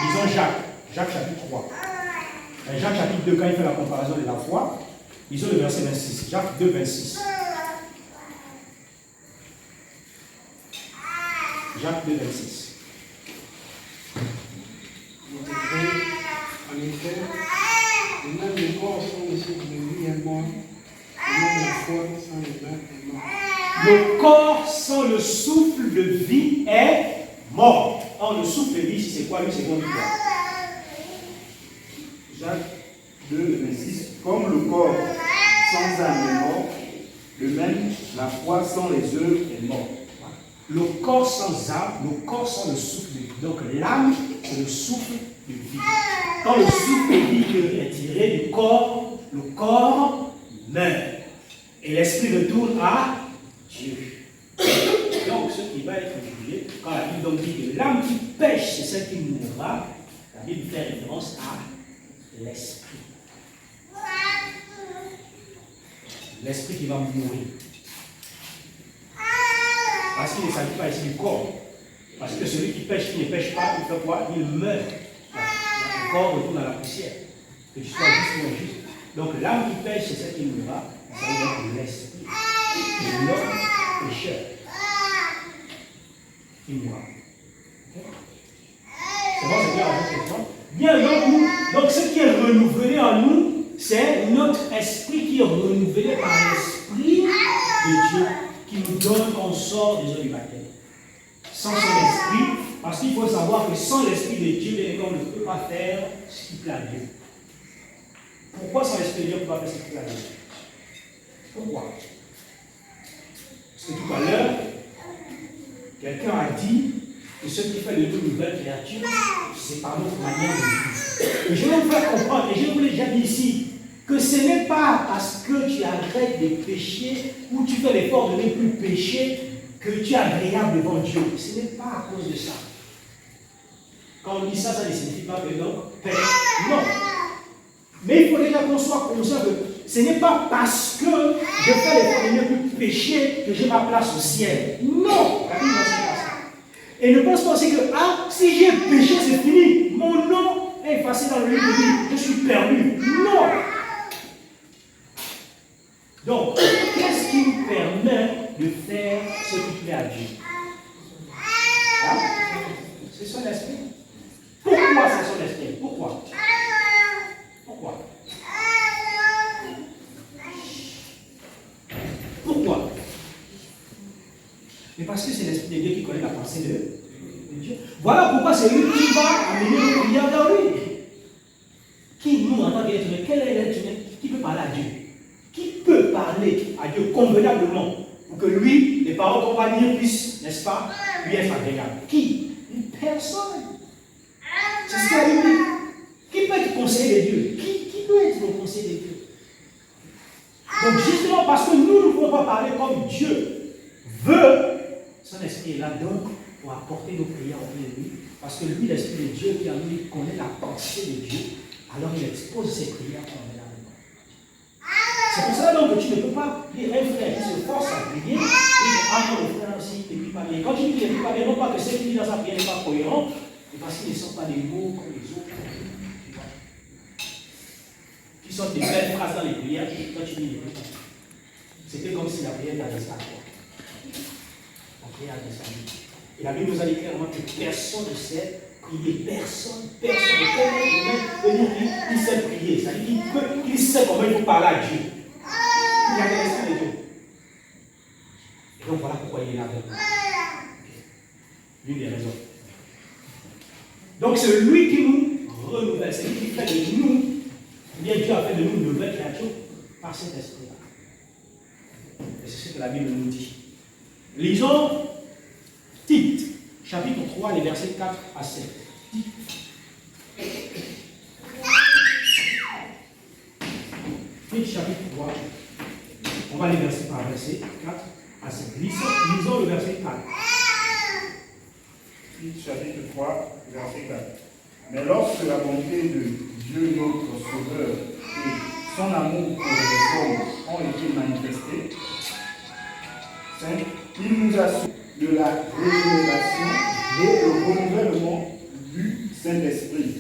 A: Disons Jacques chapitre 3. Jacques chapitre 2, quand il fait la comparaison de la foi, disons le verset 26. Jacques 2, 26. Jacques 2, 26.
B: En effet, et même le corps sans le souffle de vie est mort, et même la foi sans les œuvres est morte.
A: Le corps sans le souffle de vie est mort. Or, le souffle de vie, c'est quoi? Lui, c'est quoi?
E: Jacques 2, 26. Comme le corps sans âme est mort, de même la foi sans les œuvres est morte.
A: Le corps sans âme, le corps sans le souffle de vie. Donc l'âme, c'est le souffle de vie. Quand le souffle de vie est tiré du corps, le corps meurt. Et l'esprit retourne à Dieu. Donc ce qui va être jugé, quand la Bible donc dit que l'âme qui pêche, c'est celle qui mourra, la Bible fait référence à l'esprit. L'esprit qui va mourir. Parce qu'il ne s'agit pas ici du corps. Parce que celui qui pêche, qui ne pêche pas, il fait quoi? Il meurt. Le corps retourne à la poussière. Que tu sois juste ou injuste. Donc l'âme qui pêche, c'est celle qui mourra. Ça veut dire l'esprit. Et l'homme pécheur. Il mourra. C'est bon, c'est clair à votre question? Bien, donc ce qui est renouvelé en nous, c'est notre esprit qui est renouvelé par l'esprit de Dieu qui nous donne quand on sort des eaux du baptême. Sans son esprit, parce qu'il faut savoir que sans l'esprit de Dieu, on ne peut pas faire ce qui plaît à Dieu. Pourquoi sans l'esprit de Dieu, on ne peut pas faire ce qui plaît à Dieu? Pourquoi? Parce que tout à l'heure, quelqu'un a dit que ce qui fait de nous une nouvelle créature, c'est par notre manière de vivre. Et je vais vous faire comprendre, et je vous l'ai déjà dit ici, que ce n'est pas parce que tu arrêtes de pécher ou tu fais l'effort de ne plus pécher que tu es agréable devant Dieu. Ce n'est pas à cause de ça. Quand on dit ça, ça ne signifie pas que l'homme pêche. Non. Mais il faut déjà qu'on soit conscient que ce n'est pas parce que je fais l'effort de ne plus pécher que j'ai ma place au ciel. Non. La Bible n'enseigne pas ça. Et ne pense pas aussi que, ah, si j'ai péché, c'est fini. Mon nom est effacé dans le livre de vie. Je suis perdu. Non. Donc, qu'est-ce qui nous permet de faire ce qui plaît à Dieu? Hein? C'est son esprit. Pourquoi c'est son esprit? Pourquoi? Pourquoi? Pourquoi? Mais parce que c'est l'esprit de Dieu qui connaît la pensée de Dieu. Voilà pourquoi c'est lui qui va amener nos prières vers lui. Qui nous, en tant qu'être humain, quel est l'être humain qui peut parler à Dieu? Qui peut parler à Dieu convenablement pour que lui, les paroles qu'on va dire puissent, n'est-ce pas, lui être agréable? Qui? Une personne. C'est ce qu'il a dit. Qui peut être conseiller de Dieu? Qui peut être le conseiller de Dieu? Donc justement parce que nous ne pouvons pas parler comme Dieu veut, son esprit est là donc pour apporter nos prières auprès de lui. Parce que lui, l'esprit de Dieu qui en lui connaît la pensée de Dieu, alors il expose ses prières convenablement. C'est pour ça donc que tu ne peux pas dire un frère qui se force à prier et dire ah non, le frère aussi ne prie pas bien. Quand tu dis qu'il ne prie pas bien, non pas que ce qu'il dit dans sa prière n'est pas cohérent, mais parce qu'il ne sort pas des mots comme les autres. Qui sortent des belles phrases dans les prières, quand tu dis ne prie pas. C'était comme si la prière t'adressait à toi. La prière adressait à lui. Et la Bible nous a dit clairement que personne ne sait prier. Personne. Quel être humain qui sait prier. C'est-à-dire qu'il sait comment il faut parler à Dieu. Il a l'esprit de Dieu. Et donc voilà pourquoi il est là avec nous. L'une des raisons. Donc c'est lui qui nous renouvelle, c'est lui qui fait de nous, bien Dieu a fait de nous une nouvelle créature par cet esprit-là. Et c'est ce que la Bible nous dit. Lisons Tite, chapitre 3, les versets 4 à 7. Tite, chapitre 3. On va les verser par verset 4 à 7. Lisons le verset 4.
E: Tite, chapitre 3, verset 4. Mais lorsque la bonté de Dieu notre Sauveur et son amour pour les hommes ont été manifestés, 5. Il nous a sauvé de la régénération et le renouvellement du Saint-Esprit.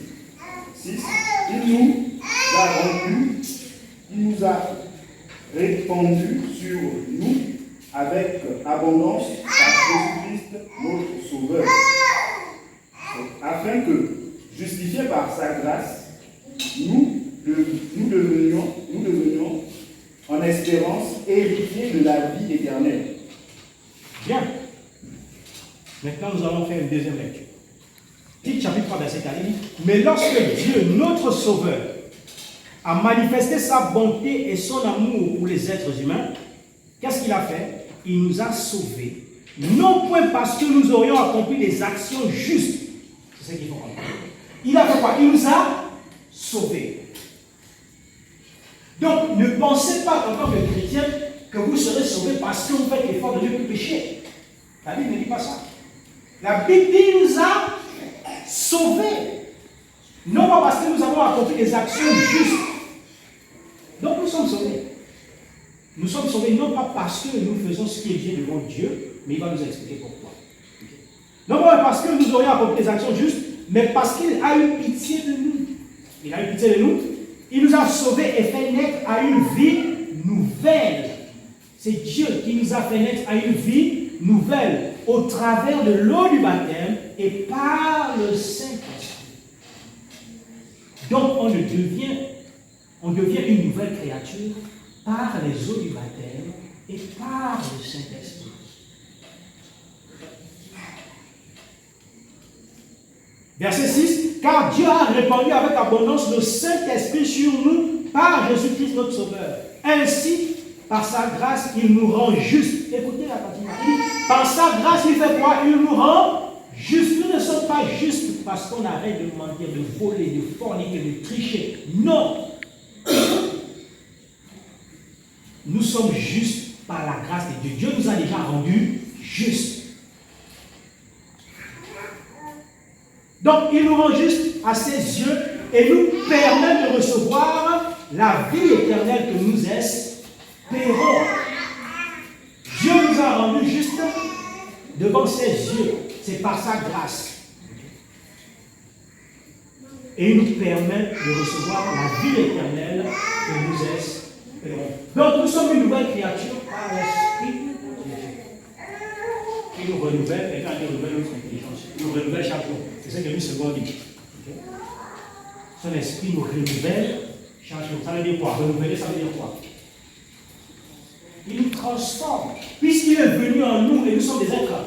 E: 6. Il nous a répandu sur nous avec abondance par Jésus-Christ notre Sauveur, afin que, justifiés par sa grâce, nous devenions en espérance héritiers de la vie éternelle.
A: Bien. Maintenant, nous allons faire une deuxième lecture. Tite chapitre 3, verset 4. Mais lorsque Dieu, notre Sauveur, a manifesté sa bonté et son amour pour les êtres humains, qu'est-ce qu'il a fait? Il nous a sauvés. Non point parce que nous aurions accompli des actions justes. C'est ce qu'il faut comprendre. Il a fait quoi? Il nous a sauvés. Donc, ne pensez pas en tant que chrétien que vous serez sauvés parce que vous faites l'effort de ne plus pécher. La Bible ne dit pas ça. La Bible dit qu'il nous a sauvés. Non pas parce que nous avons accompli des actions justes. Donc nous sommes sauvés. Nous sommes sauvés non pas parce que nous faisons ce qui est bien devant Dieu, mais il va nous expliquer pourquoi. Non pas parce que nous aurions accompli des actions justes, mais parce qu'il a eu pitié de nous. Il a eu pitié de nous. Il nous a sauvés et fait naître à une vie nouvelle. C'est Dieu qui nous a fait naître à une vie nouvelle au travers de l'eau du baptême et par le Saint-Esprit. Donc on devient une nouvelle créature par les eaux du baptême et par le Saint-Esprit. Verset 6, car Dieu a répandu avec abondance le Saint-Esprit sur nous par Jésus-Christ notre Sauveur. Ainsi, par sa grâce, il nous rend justes. Écoutez la partie. Par sa grâce, il fait quoi? Il nous rend justes. Nous ne sommes pas justes parce qu'on arrête de mentir, de voler, de forniquer, de tricher. Non. Nous sommes justes par la grâce de Dieu. Dieu nous a déjà rendus juste. Donc, il nous rend juste à ses yeux et nous permet de recevoir la vie éternelle que nous espérons. Dieu nous a rendus juste devant ses yeux. C'est par sa grâce. Et il nous permet de recevoir la vie éternelle que nous espérons. Donc, nous sommes une nouvelle créature par l'Esprit de Dieu, qui nous renouvelle, et quand il renouvelle notre intelligence, il nous renouvelle chaque jour. C'est ce que lui second dit. Okay? Son esprit nous renouvelle chaque jour. Ça veut dire quoi? Renouveler, ça veut dire quoi? Il nous transforme. Puisqu'il est venu en nous et nous sommes des êtres.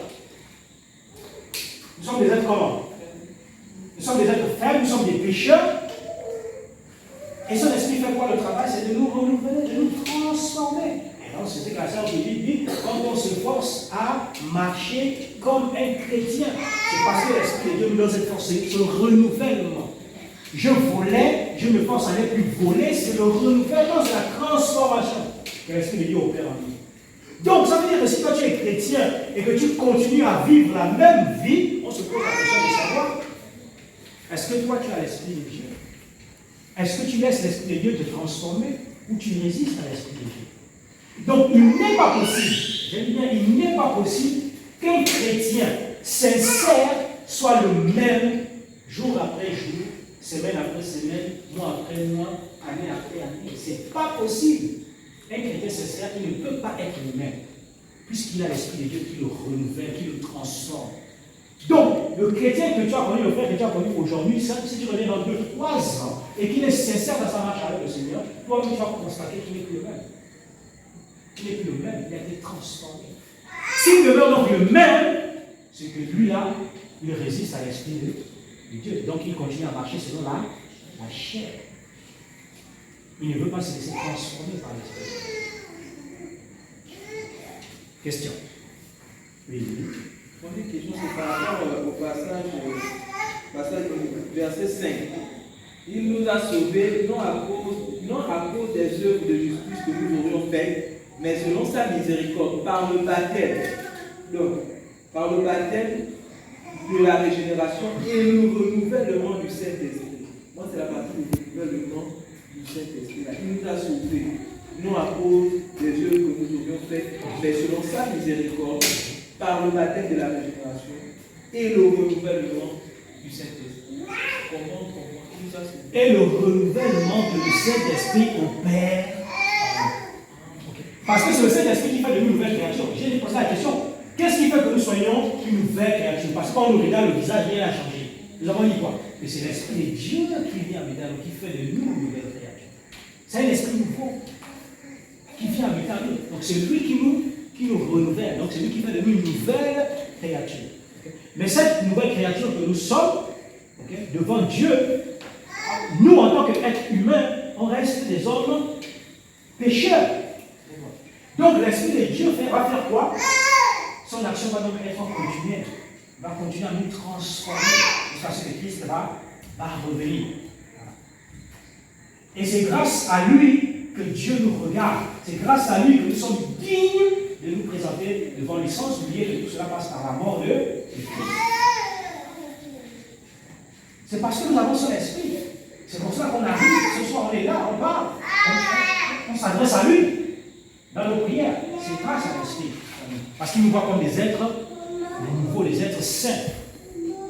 A: Nous sommes des êtres comment? Nous sommes des êtres faibles, nous sommes des pécheurs. Et son esprit fait quoi? Le travail, c'est de nous renouveler, de nous transformer. Et donc, c'est ce que la sœur Judith dit, quand on se force à marcher comme un chrétien, c'est parce que l'Esprit de Dieu nous donne cette force, c'est le renouvellement. Je volais, je me force à ne plus voler, c'est le renouvellement, c'est la transformation que l'Esprit de Dieu opère en nous. Donc, ça veut dire que si toi tu es chrétien et que tu continues à vivre la même vie, on se pose la question de savoir, est-ce que toi tu as l'Esprit de Dieu? Est-ce que tu laisses l'Esprit de Dieu te transformer ou tu résistes à l'Esprit de Dieu? Donc, il n'est pas possible, je dis bien, il n'est pas possible qu'un chrétien sincère soit le même jour après jour, semaine après semaine, mois après mois, année après année. Ce n'est pas possible. Un chrétien sincère, il ne peut pas être le même, puisqu'il a l'Esprit de Dieu qui le renouvelle, qui le transforme. Donc, le chrétien que tu as connu, le frère que tu as connu aujourd'hui, si tu reviens dans 2-3 ans et qu'il est sincère dans sa marche avec le Seigneur, toi-même tu vas constater qu'il n'est plus le même. Il n'est plus le même, il a été transformé. S'il demeure donc le même, c'est que lui-là, il résiste à l'Esprit de Dieu. Donc, il continue à marcher selon la chair. Il ne veut pas se laisser transformer par l'Esprit. Question. Oui.
I: Mon question, c'est par rapport au passage du verset 5. Il nous a sauvés non à cause des œuvres de justice que nous aurions faites, mais selon sa miséricorde, par le baptême. Donc, par le baptême de la régénération et le renouvellement du Saint-Esprit. Moi, c'est la partie du renouvellement du Saint-Esprit. Il nous a sauvés non à cause des œuvres que nous aurions faites, mais selon sa miséricorde, par le baptême de la régénération et le renouvellement du Saint-Esprit. Comment tout ça se fait?
A: Et le renouvellement que le Saint-Esprit opère. Okay. Parce que c'est le Saint-Esprit qui fait de nous une nouvelle créature. J'ai posé la question, qu'est-ce qui fait que nous soyons une nouvelle créature? Parce que quand on nous regarde le visage, rien n'a changé. Nous avons dit quoi? Que c'est l'Esprit de Dieu qui vient habiter, qui fait de nous une nouvelle créature. C'est un esprit nouveau qui vient habiter en nous. Donc c'est lui qui nous renouvelle. Donc c'est lui qui fait de nous une nouvelle créature. Okay. Mais cette nouvelle créature que nous sommes, okay, devant Dieu, nous en tant qu'êtres humains, on reste des hommes pécheurs. Donc l'Esprit de Dieu va faire quoi? Son action va donc être continuelle. Il va continuer à nous transformer jusqu'à ce que Christ va revenir. Et c'est grâce à lui que Dieu nous regarde. C'est grâce à lui que nous sommes dignes de nous présenter devant lui, sans oublier que tout cela passe par la mort de Christ. C'est parce que nous avons son esprit. C'est pour ça qu'on arrive, ce soir on est là, on parle, on s'adresse à lui dans nos prières. C'est grâce à l'esprit. Parce qu'il nous voit comme des êtres nouveaux, des êtres saints,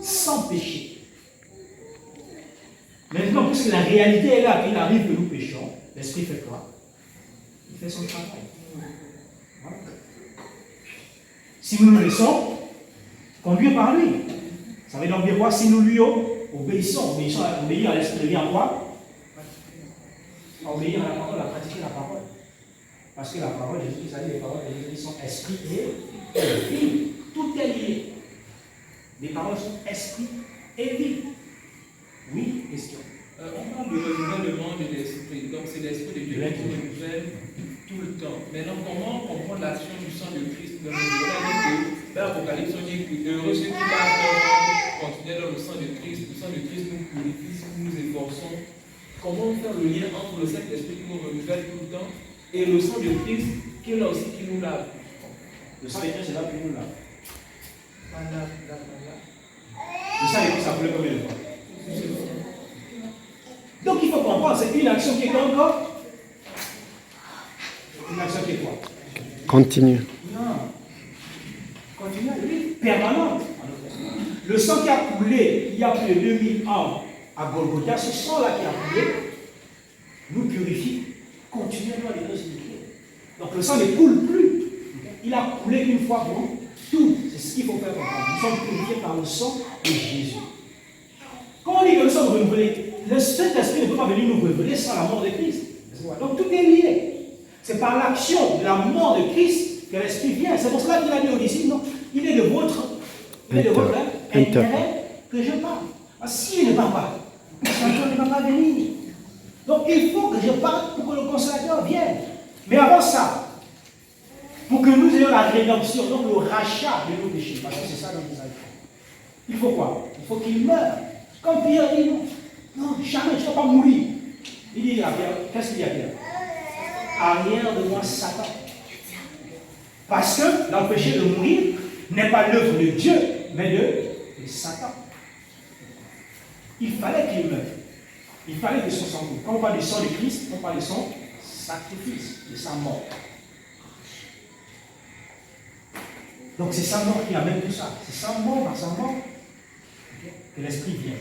A: sans péché. Maintenant, puisque la réalité est là, qu'il arrive que nous péchons, l'esprit fait quoi? Il fait son travail. Voilà. Si nous nous laissons conduire par lui, ça veut donc dire quoi? Si nous lui obéissons, obéir à l'esprit devient quoi? Obéir à la parole, à pratiquer la parole. Parce que la parole, Jésus a dit, les paroles de Jésus sont esprit et vie. Tout est lié. Les paroles sont esprit et vie. Oui, question.
C: On parle de renouvellement de l'esprit. Donc c'est l'esprit de Dieu qui nous renouvelle tout le temps. Maintenant, comment comprendre l'action du sang de Christ dans nos vies? Dans l'Apocalypse, on dit que heureux ceux qui marchent continuent dans le sang de Christ. Le sang de Christ nous purifie si nous nous efforçons. Comment faire le lien entre le Saint-Esprit qui nous renouvelle tout le temps et le sang de Christ qui est là aussi qui nous lave?
A: Le sang de Christ est là pour nous lave. Le sang de Christ a coulé combien de fois? Donc il faut comprendre, c'est une action qui est encore. Une action qui est quoi?
F: Continue.
A: Non. Continue, oui, permanente. Le sang qui a coulé il y a plus de 2000 ans à Golgotha, ce sang-là qui a coulé, nous purifie continuellement les nos iniquités. Donc le sang ne coule plus. Il a coulé une fois pour tout. C'est ce qu'il faut faire comprendre. Nous sommes purifiés par le sang de Jésus. Quand on dit que nous sommes renouvelés, le Saint-Esprit ne peut pas venir nous révéler sans la mort de Christ. Donc tout est lié. C'est par l'action de la mort de Christ que l'Esprit vient. C'est pour cela qu'il a dit aux disciples, non, il est de votre intérêt que je parle. Si je ne parle pas, le Consolateur ne va pas venir. Donc il faut que je parle pour que le Consolateur vienne. Mais avant ça, pour que nous ayons la rédemption, donc le rachat de nos péchés, parce que c'est ça dans les Israélites, il faut quoi? Il faut qu'il meure. Comme Pierre dit, non, jamais tu ne vas pas mourir. Il dit à Pierre, qu'est-ce qu'il dit à Pierre? Arrière de moi, Satan. Parce que l'empêcher de mourir n'est pas l'œuvre de Dieu, mais de Satan. Il fallait qu'il meure. Il fallait que son sang coule. Quand on parle du sang de Christ, on parle de son sacrifice, de sa mort. Donc c'est sa mort qui amène tout ça. C'est sa mort par sa mort que l'Esprit vient.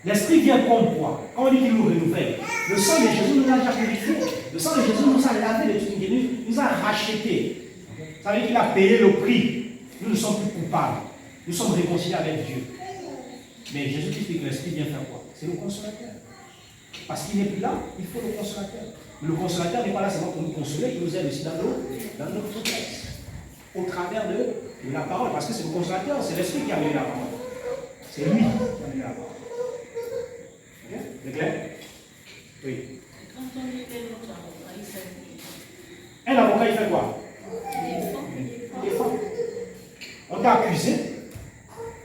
A: L'Esprit vient comme quoi? Quand on dit qu'il nous renouvelle, le sang de Jésus nous a déjà purifié. Le sang de Jésus nous a lavé de tout iniquité, nous a racheté. Ça veut dire qu'il a payé le prix. Nous ne sommes plus coupables. Nous sommes réconciliés avec Dieu. Mais Jésus-Christ dit que l'Esprit vient faire quoi? C'est le consolateur. Parce qu'il n'est plus là, il faut le consolateur. Mais le consolateur n'est pas là seulement pour nous consoler, il nous aide aussi dans notre faiblesse. Au travers de la parole. Parce que c'est le consolateur, c'est l'Esprit qui a donné la parole. C'est lui qui a donné la parole. Ok? C'est clair? Oui.
H: Quand on dit que notre avocat, il fait quoi?
A: Un avocat, il fait quoi? Il défend. On t'a accusé.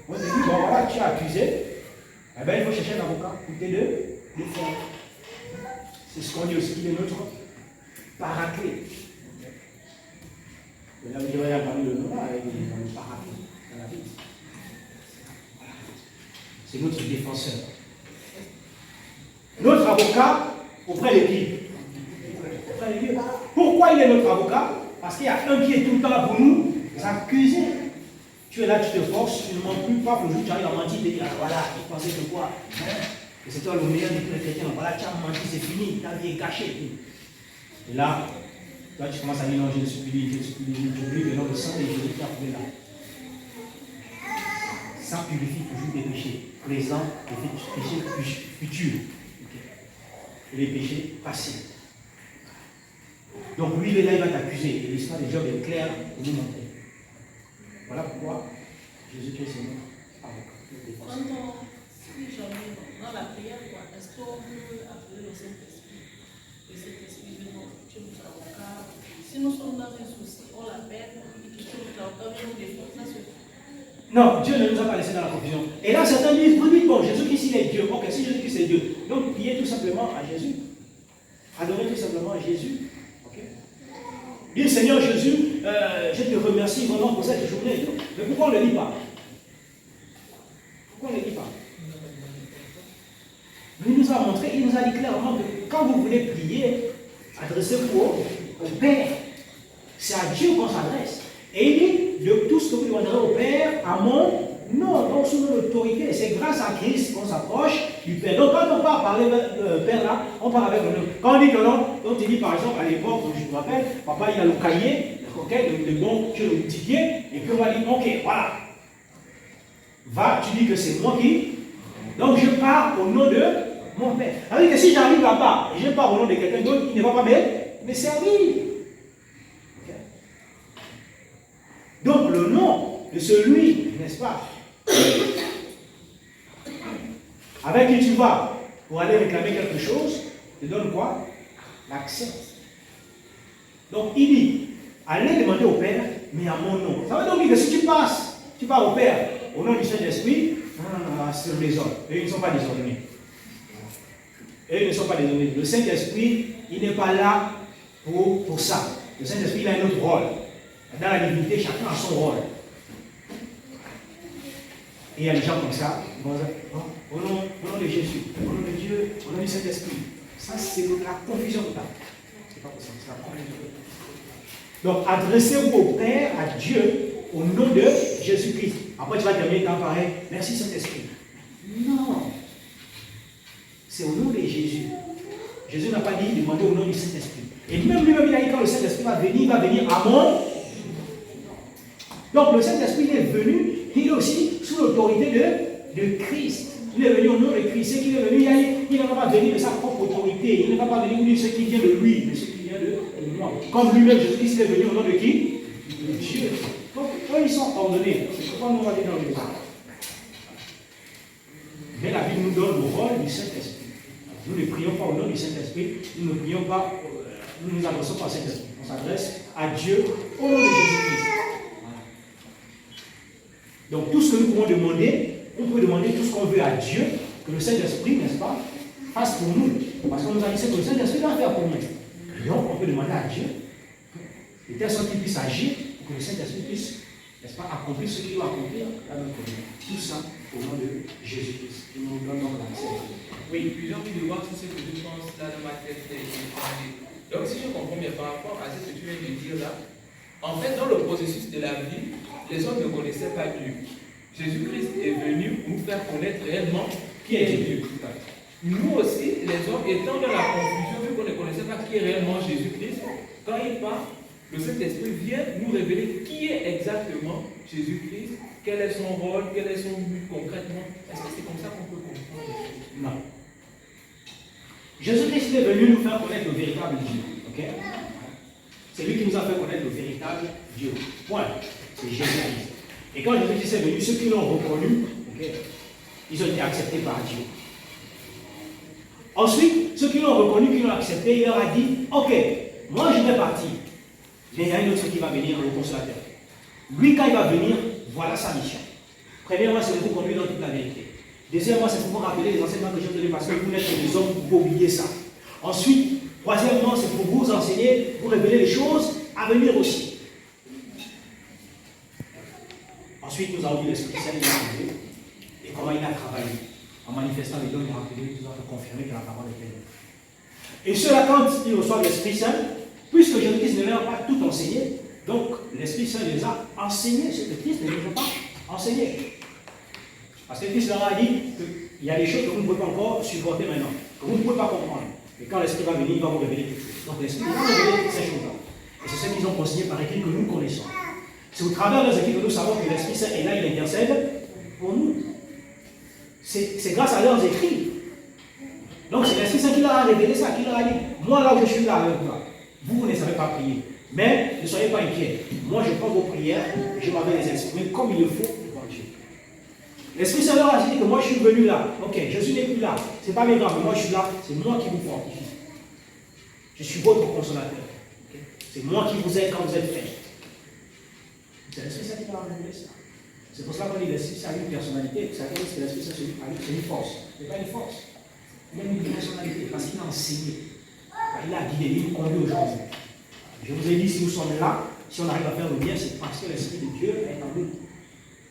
A: On te dit, bon voilà, tu es accusé. Eh bien, il faut chercher un avocat pour t'aider défendre. C'est ce qu'on dit aussi, qu'il est notre paraclet. Mais là, vous avez parlé de nom, avec le paraclet dans la Bible. C'est notre défenseur. Notre avocat auprès de qui? Auprès de Dieu. Pourquoi il est notre avocat? Parce qu'il y a un qui est tout le temps là pour nous accuser. Tu es là, tu te forces, tu ne mens plus, pas pour le jour tu arrives à mentir, tu te dis, ah voilà, tu pensais que quoi? Que c'est toi le meilleur de tous les chrétiens, voilà, tu as menti, c'est fini, ta vie est gâchée. Et là, toi tu commences à dire, non, je ne suis plus libre, tu oublies que non, le sang de Jésus qui a trouvé là. Ça purifie toujours des péchés présents, des péchés futurs. Et les péchés passés. Donc lui, il est là, il va t'accuser. Et l'histoire de Job est claire pour nous montrer. Voilà pourquoi Jésus-Christ est notre avocat.
H: Si jamais dans la prière, est-ce qu'on peut appeler le Saint-Esprit? Le Saint-Esprit de notre avocat. Si nous sommes dans un souci, on l'appelle, on dit que notre avocat vient nous défendre, ça se fait.
A: Non, Dieu ne nous a pas laissé dans la confusion. Et là, certains disent, vous dites, bon, Jésus-Christ, il est Dieu. Ok, si Jésus-Christ est Dieu, donc priez tout simplement à Jésus. Adorez tout simplement à Jésus. Ok? Dis, Seigneur Jésus, je te remercie vraiment pour cette journée. Mais pourquoi on ne le dit pas? Pourquoi on ne le dit pas? Il nous a montré, il nous a dit clairement que quand vous voulez prier, adressez-vous au Père. C'est à Dieu qu'on s'adresse. Et il dit, de tout ce que vous demanderez au Père, à mon nom, donc sous l'autorité. C'est grâce à Christ qu'on s'approche du Père. Donc quand on parle parler le Père là, on parle avec le nom. Quand on dit que non, donc tu dis par exemple à l'époque, je me rappelle, papa il a le cahier, le bon, tu le ticket, et puis on va dire, ok, voilà. Va, tu dis que c'est moi qui. Donc je pars au nom de mon Père. C'est-à-dire que si j'arrive là-bas et je pars au nom de quelqu'un d'autre, il ne va pas me servir. Donc le nom de celui, n'est-ce pas, avec qui tu vas pour aller réclamer quelque chose, te donne quoi? L'accès. Donc il dit, allez demander au Père, mais à mon nom. Ça veut donc dire que si tu passes, tu pars au Père, au nom du Saint-Esprit, sur les hommes. Eux, ils ne sont pas désordonnés. Eux, ils ne sont pas désordonnés. Le Saint-Esprit, il n'est pas là pour ça. Le Saint-Esprit, il a un autre rôle. Dans la divinité, chacun a son rôle. Et il y a des gens comme ça, ils vont dire, oh, au nom de Jésus, au nom de Dieu, au nom du Saint-Esprit. Ça, c'est la confusion totale. C'est pas possible, c'est la confusion totale. Donc, adressez-vous au Père, à Dieu, au nom de Jésus-Christ. Après, tu vas terminer par pareil, merci Saint-Esprit. Non. C'est au nom de Jésus. Jésus n'a pas dit demander au nom du Saint-Esprit. Et même lui-même, il a dit quand le Saint-Esprit va venir à mon. Donc, le Saint-Esprit il est venu, il est aussi sous l'autorité de Christ. Il est venu au nom de Christ. C'est qu'il est venu, il ne va pas venir de sa propre autorité. Il ne va pas venir de ce qui vient de lui, mais ce qui vient de moi. Comme lui-même, Jésus-Christ, il est venu au nom de qui? De Dieu. Donc, eux, ils sont ordonnés. C'est pourquoi nous, on va aller dans le débat. Mais la Bible nous donne le rôle du Saint-Esprit. Nous ne prions pas au nom du Saint-Esprit, nous ne prions pas, nous nous adressons pas au Saint-Esprit. On s'adresse à Dieu au nom de Jésus-Christ. Voilà. Donc, tout ce que nous pouvons demander, on peut demander tout ce qu'on veut à Dieu, que le Saint-Esprit, n'est-ce pas, fasse pour nous. Parce qu'on nous a dit que le Saint-Esprit doit faire pour nous. Donc, on peut demander à Dieu, de telle sorte qu'il puisse agir, pour que le Saint-Esprit puisse, n'est-ce pas, accomplir ce qu'il doit accomplir à notre vie. Tout ça au nom de Jésus-Christ. Il nous donne donc l'accès.
C: Oui, puis j'ai envie de voir tout ce que je pense là dans ma tête. Donc, si je comprends bien par rapport à ce que tu viens de dire là, en fait, dans le processus de la vie, les hommes ne connaissaient pas Dieu. Jésus-Christ est venu nous faire connaître réellement qui est Dieu. Nous aussi, les hommes, étant dans la confusion, vu qu'on ne connaissait pas qui est réellement Jésus-Christ, quand il parle, le Saint-Esprit vient nous révéler qui est exactement Jésus-Christ, quel est son rôle, quel est son but concrètement. Est-ce que c'est comme ça qu'on peut comprendre les choses?
A: Non. Jésus-Christ est venu nous faire connaître le véritable Dieu. Okay? C'est lui qui nous a fait connaître le véritable Dieu. Point. C'est Jésus-Christ. Et quand Jésus-Christ est venu, ceux qui l'ont reconnu, okay, ils ont été acceptés par Dieu. Ensuite, ceux qui l'ont reconnu, qui l'ont accepté, il leur a dit, ok, moi je vais partir. Mais il y a une autre qui va venir, le consolateur. Lui, quand il va venir, voilà sa mission. Premièrement, c'est de vous conduire dans toute la vérité. Deuxièmement, c'est pour vous rappeler les enseignements que j'ai donnés parce que vous n'êtes que des hommes, vous pouvez oublier ça. Ensuite, troisièmement, c'est pour vous enseigner, vous révéler les choses à venir aussi. Ensuite, nous avons vu l'Esprit Saint est arrivé et comment il a travaillé en manifestant les dons miraculeux qui nous ont confirmé que la parole était vraie. Et cela, quand ils reçoivent l'Esprit Saint, puisque Jésus-Christ ne leur a pas tout enseigné, donc l'Esprit Saint les a enseignés, ce que Christ ne les a pas enseignés. Parce que Christ leur a dit qu'il y a des choses que vous ne pouvez pas encore supporter maintenant, que vous ne pouvez pas comprendre. Et quand l'Esprit va venir, il va vous révéler quelque chose. Donc l'Esprit va vous révéler toutes ces choses-là. Et c'est ce qu'ils ont consigné par écrit que nous connaissons. C'est au travers de ce écrits que nous savons que l'Esprit Saint est là, il intercède pour nous. C'est grâce à leurs écrits. Donc c'est l'Esprit Saint qui leur a révélé ça, qui leur a dit, moi là où je suis là avec toi, vous ne savez pas prier. Mais ne soyez pas inquiets. Moi je prends vos prières, je m'avais les exprimer comme il le faut devant Dieu. L'Esprit Saint leur a dit que moi je suis venu là. Ok, Jésus n'est plus là. C'est pas mes grands, mais moi je suis là. C'est moi qui vous fortifie. Je suis votre consolateur. Okay? C'est moi qui vous aide quand vous êtes faits. C'est l'Esprit Saint qui va révéler ça. C'est pour cela qu'on dit que l'Esprit Saint a une personnalité. Vous savez que l'Esprit Saint c'est une force. Ce n'est pas une force. Il a une personnalité parce qu'il a enseigné. Il a guidé, il nous conduit aujourd'hui. Je vous ai dit, si nous sommes là, si on arrive à faire le bien, c'est parce que l'Esprit de Dieu est en nous.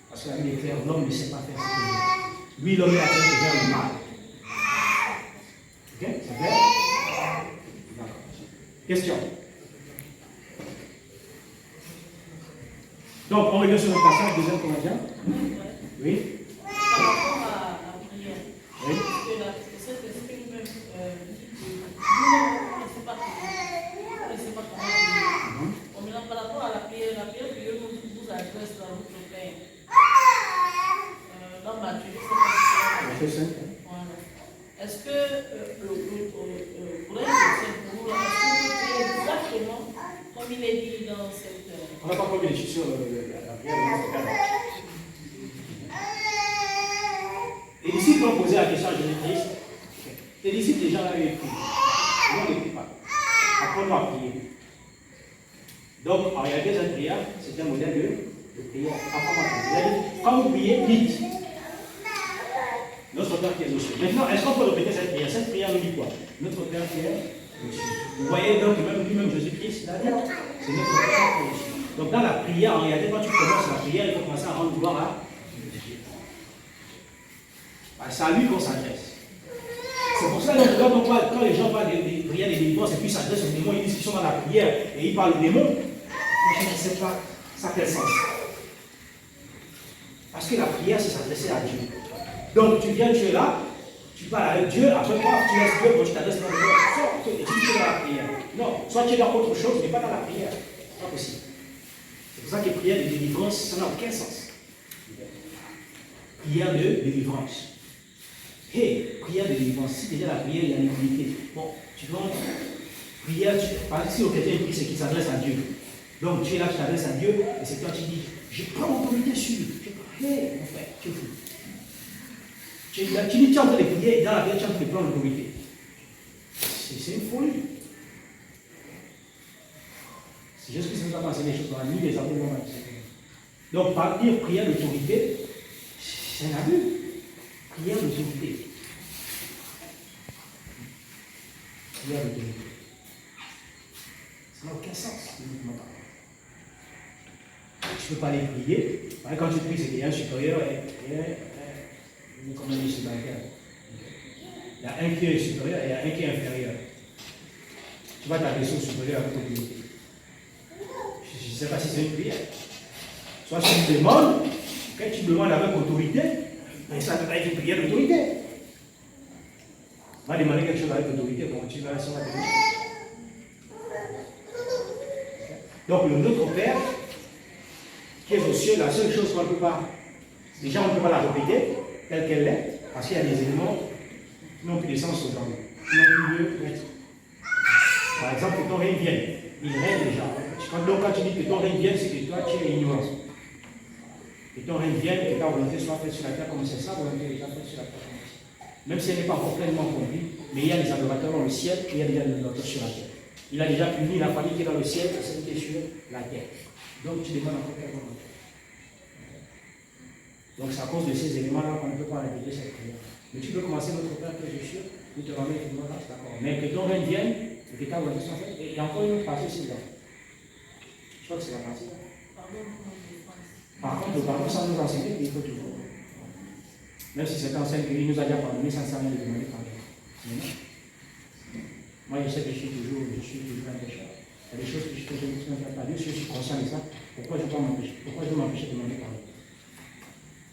A: Parce que la Bible est claire, l'homme ne sait pas faire ce qu'il veut. Lui, l'homme est atteint de faire le mal. Ok? C'est clair? D'accord. Question. Donc, on revient sur le passage, deuxième commandement. Oui?
H: Par rapport à la prière,
A: Oui?
H: que le Saint-Esprit nous-mêmes dit que nous ne connaissons pas comment prier. Maintenant, par rapport à la prière que Dieu vous adresse dans votre Père, dans Matthieu, voilà. Est-ce que pour être chrétien, pour vous, est-ce que vous priez exactement comme il est dit dans cette.
A: On n'a pas encore bien sur la prière de notre Père. Les disciples ont posé la question à Jésus-Christ. Les disciples déjà l'avaient écrit. Nous, on ne prie pas. Apprends-nous à prier. Donc, en réalité, cette prière, c'est un modèle de prière. Apprends-nous à prier. Quand vous priez, dites notre Père qui est aux cieux. Maintenant, est-ce qu'on peut répéter cette prière? Cette prière nous dit quoi? Notre Père qui est aux cieux. Vous voyez donc, même lui-même Jésus-Christ, c'est notre Père qui est aux cieux. Donc, dans la prière, en réalité, quand tu commences la prière, il faut commencer à rendre gloire à Dieu. C'est à lui qu'on s'adresse. C'est pour ça que quand les gens parlent des prières des délivrance et puis s'adressent aux démons, ils disent qu'ils sont dans la prière et ils parlent aux démons. Mais je ne sais pas, ça a quel sens? Parce que la prière, c'est s'adresser à Dieu. Donc tu viens, tu es là, tu parles avec Dieu, après tu laisses Dieu quand tu t'adresses à Dieu. Soit tu es dans la prière. Non, soit tu es dans autre chose, mais pas dans la prière. C'est pas possible. C'est pour ça que prière de délivrance, ça n'a aucun sens. Prière de délivrance. Prière de délivrance. Si déjà la prière, il y a une unité. Bon, tu vois, prière, par exemple, si au chrétien prie, c'est qu'il s'adresse à Dieu. Donc tu es là, tu t'adresses à Dieu, et c'est toi qui dis, je prends l'autorité sur lui. Mon frère, tu es fou. Tu dis, tu es en train de prier, et dans la prière, tu es en train de prendre l'autorité. C'est une folie. C'est juste que ça nous a passé des choses dans la nuit, les apôtres n'ont pas dit. Donc, par dire prière d'autorité, c'est un abus. Prière d'autorité. Prière d'autorité. Ça n'a aucun sens. Tu ne peux pas les prier. Quand tu pries, c'est qu'il y a un supérieur et comment on dit supérieur. Il y a un qui est supérieur et il y a un qui est inférieur. Tu vas t'adresser au supérieur avec autorité. Je ne sais pas si c'est une prière. Soit tu demandes, quand tu demandes avec autorité, mais ça ne peut pas être une prière d'autorité. Va demander quelque chose avec autorité, bon, tu vas sur la télé. Donc, notre Père, qui est aux cieux, la seule chose qu'on ne peut pas, déjà on ne peut pas la répéter, telle qu'elle est, parce qu'il y a des éléments qui n'ont plus de sens aujourd'hui, qui n'ont plus lieu d'être. Par exemple, que ton règne vienne. Il règne déjà. Donc, quand tu dis que ton règne vienne, c'est que toi, tu es ignorant. Que ton règne vienne, que ta volonté soit faite sur la terre comme c'est sa volonté déjà faite sur la terre comme c'est. Même si elle n'est pas encore pleinement accomplie, mais il y a des adorateurs dans le ciel et il y a des adorateurs sur la terre. Il a déjà puni la famille qui est dans le ciel et celle qui est sur la terre. Donc, tu demandes encore quelle volonté. Donc, c'est à cause de ces éléments-là qu'on ne peut pas répéter cette prière. Mais tu peux commencer notre Père que je suis, nous te ramènes tout le monde, c'est d'accord. Mais que ton règne vienne, et que ta volonté soit faite. Et il y a encore une autre partie aussi là. Je crois que c'est la partie là. Par contre, ça nous enseigne qu'il faut toujours. Même si c'est enseigne qu'il nous a déjà pardonné, ça ne sert à rien de demander pardon. Moi, je sais que je suis toujours un pécheur. Il y a des choses que je ne fais pas. Dieu, si je suis conscient de ça, pourquoi je dois m'empêcher? Pourquoi je dois m'empêcher de demander pardon?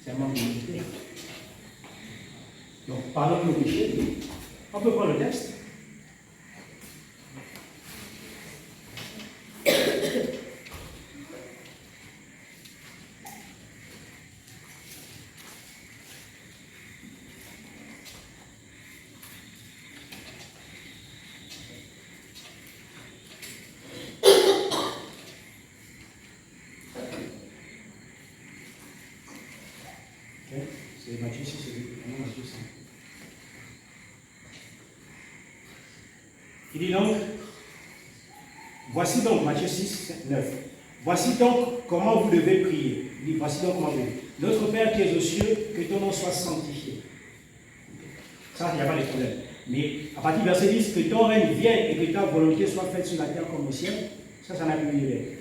A: C'est un manque d'humilité. Donc, pardonne nos péchés. On peut prendre le texte. C'est Matthieu 6, c'est Matthieu 5. Il dit donc, voici donc, Matthieu 6, 9. Voici donc comment vous devez prier. Il dit, voici donc comment vous devez. Notre Père qui es aux cieux, que ton nom soit sanctifié. Ça, il n'y a pas de problème. Mais à partir du verset 10, que ton règne vienne et que ta volonté soit faite sur la terre comme au ciel, ça n'a plus lieu d'être.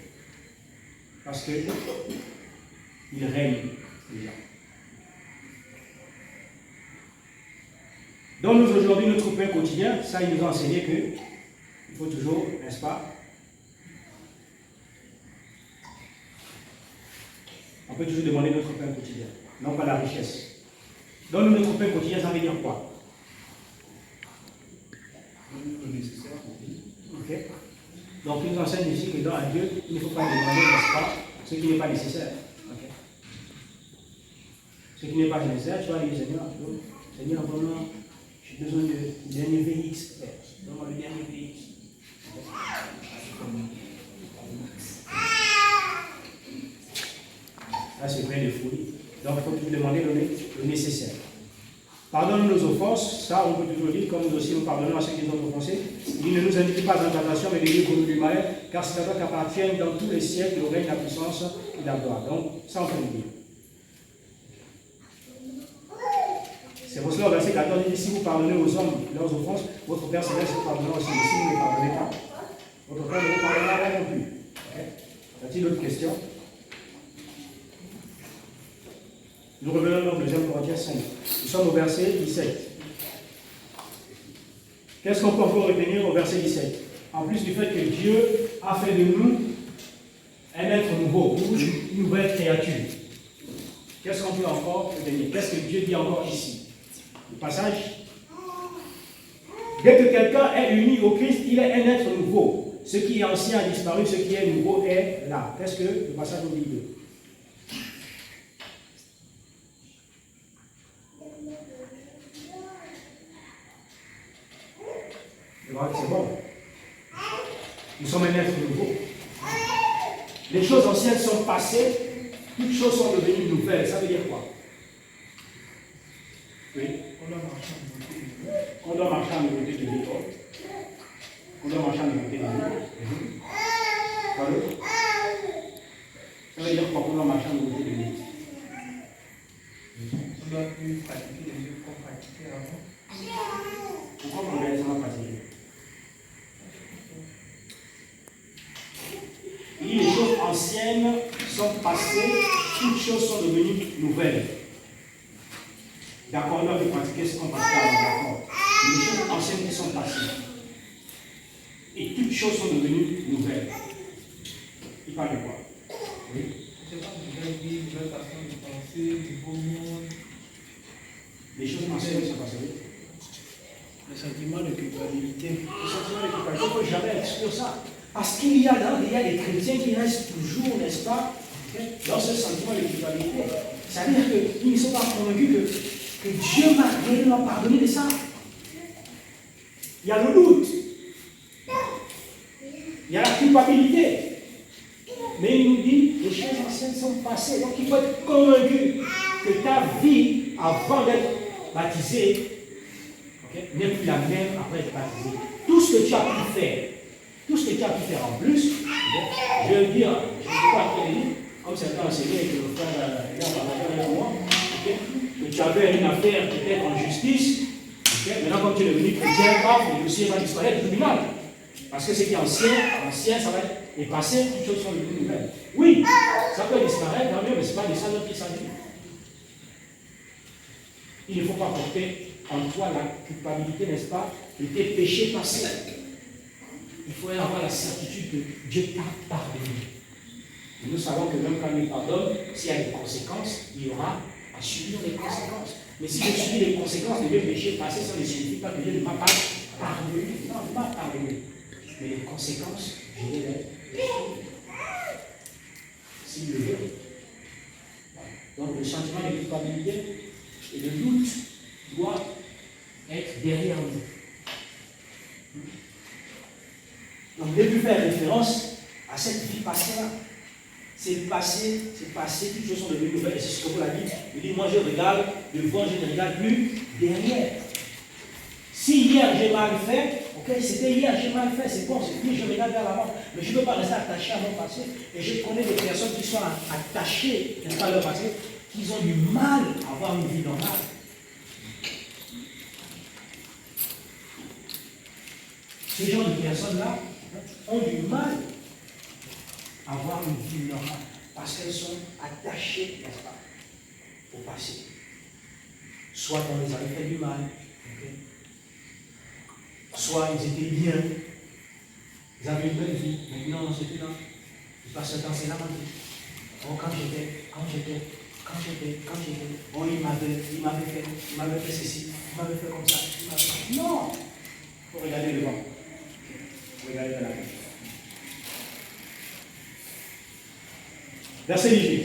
A: Parce que il règne déjà. Donc nous aujourd'hui, notre pain quotidien, ça il nous a enseigné qu'il faut toujours, n'est-ce pas? On peut toujours demander notre pain quotidien, non pas la richesse. Donc notre pain quotidien, ça veut dire quoi?
E: Le nécessaire pour vivre.
A: Ok. Donc il nous enseigne ici que dans Dieu, il ne faut pas demander, n'est-ce pas, ce qui n'est pas nécessaire. Okay. Ce qui n'est pas nécessaire, tu vas dire Seigneur, vraiment, j'ai besoin du dernier VX. Donne-moi le dernier VX. Là, c'est plein de folie. Donc, il faut toujours demander le nécessaire. Pardonne nos offenses, ça, on peut toujours dire, comme nous aussi nous pardonnons à ceux qui nous ont offensés. Il ne nous invite pas dans la tentation, mais délivre-nous du mal, car c'est à toi qu'appartiennent dans tous les siècles le règne, la puissance et la gloire. Donc, ça, on peut le dire. C'est pour cela, au verset 14, il dit, si vous pardonnez aux hommes leurs offenses, votre Père Céleste vous pardonnera aussi. Mais si vous ne les pardonnez pas, votre Père ne vous pardonnera pas non plus. Okay? Y a-t-il d'autres questions? Nous revenons donc au 2 Corinthiens 5. Nous sommes au verset 17. Qu'est-ce qu'on peut encore retenir au verset 17? En plus du fait que Dieu a fait de nous un être nouveau, une nouvelle créature. Qu'est-ce qu'on peut encore retenir? Qu'est-ce que Dieu dit encore ici? Le passage. Dès que quelqu'un est uni au Christ, il est un être nouveau. Ce qui est ancien a disparu, ce qui est nouveau est là. Qu'est-ce que le passage nous dit? C'est bon. Nous sommes un être nouveau. Les choses anciennes sont passées, toutes choses sont devenues nouvelles. Ça veut dire quoi? Oui. On doit marcher en nouveauté de vie. On doit marcher en nouveauté de vie. Allô? Ça veut dire quoi qu'on doit marcher en nouveauté de vie?
C: On doit plus pratiquer les œuvres qu'on pratiquait avant.
A: Pourquoi on doit ça pratiquer? Il dit les choses anciennes sont passées, toutes choses sont devenues nouvelles. D'accord, on doit pratiquer ce qu'on pratiquait avant, d'accord. Mais les choses anciennes qui sont passées. Et toutes choses sont devenues nouvelles. Il parle de quoi? Oui.
C: Je ne sais pas, nouvelle vie, nouvelle façon de penser, nouveau monde.
A: Les choses anciennes sont passées.
B: Le sentiment de culpabilité.
A: Le sentiment de culpabilité, il ne faut jamais exclure ça. Parce qu'il y a des chrétiens qui restent toujours, n'est-ce pas, dans ce sentiment de culpabilité. C'est-à-dire qu'ils ne sont pas convaincus que Dieu m'a réellement pardonné de ça. Il y a le doute. Il y a la culpabilité. Mais il nous dit, les choses anciennes sont passées. Donc il faut être convaincu que ta vie, avant d'être baptisé, n'est plus la même après être baptisé. Tout ce que tu as pu faire, tout ce que tu as pu faire en plus, je vais le dire, je ne sais pas quel livre, comme certains enseignaient et que le frère a partagé avec moi, que tu avais une affaire peut-être en justice, maintenant comme tu es devenu chrétien, le dossier va disparaître du tribunal. Parce que ce qui est ancien, ça va être effacé, toutes choses sont devenues nouvelles. Oui, ça peut disparaître, tant mieux, mais ce n'est pas de ça dont il s'agit. Il ne faut pas porter en toi la culpabilité, n'est-ce pas, de tes péchés passés. Il faut avoir la certitude que Dieu t'a pardonné. Et nous savons que même quand il pardonne, s'il y a des conséquences, il y aura à subir les conséquences. Mais si je subis les conséquences de mes péchés passés, ça ne signifie pas que Dieu ne m'a pas pardonné. Non, il m'a pardonné. Mais les conséquences, je vais les s'il le veut. Donc le sentiment de culpabilité et de doute doit être derrière nous. Donc, dès que faire référence à cette vie passée-là, c'est le passé, toutes choses sont devenues nouvelles. Et c'est ce que vous l'avez dit. Il dit, moi je regarde devant, je ne regarde plus derrière. Si hier j'ai mal fait, ok, c'était hier j'ai mal fait, c'est bon, c'est fini, je regarde vers l'avant. Mais je ne peux pas rester attaché à mon passé. Et je connais des personnes qui sont attachées à leur passé, qui ont du mal à avoir une vie normale. Ces gens de personnes-là ont du mal à avoir une vie normale parce qu'elles sont attachées, n'est-ce pas, au passé. Soit on les avait fait du mal, okay? Soit ils étaient bien, ils avaient une belle vie, maintenant c'était là. Ils passent le temps, c'est là maintenant. Oh, quand j'étais, oh, il m'avait fait ceci, il m'avait fait comme ça, Non! Il faut regarder devant. Regardez dans la vie. Verset 18.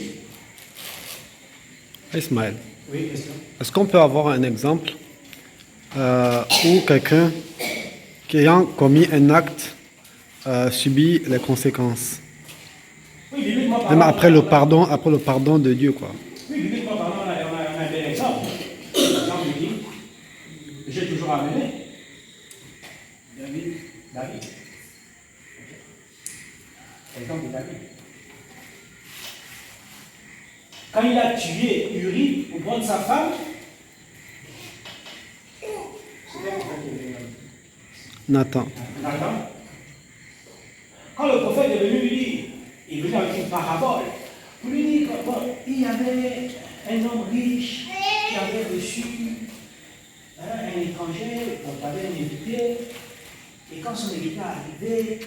F: Ismaël,
A: Oui, question.
F: est-ce qu'on peut avoir un exemple où quelqu'un qui ayant commis un acte subit les conséquences?
A: Oui, bibliquement parlant.
F: Même après le pardon de Dieu, quoi.
A: Oui, bibliquement parlant, on a un bel exemple. L'exemple dit, j'ai toujours amené David. Exemple de David. Quand il a tué Uri pour prendre sa femme, c'était
F: Nathan.
A: Quand le prophète est venu lui dire, il est venu avec une parabole, pour lui dire qu'il y avait un homme riche qui avait reçu un étranger, on avait un invité, et quand son invité est arrivé,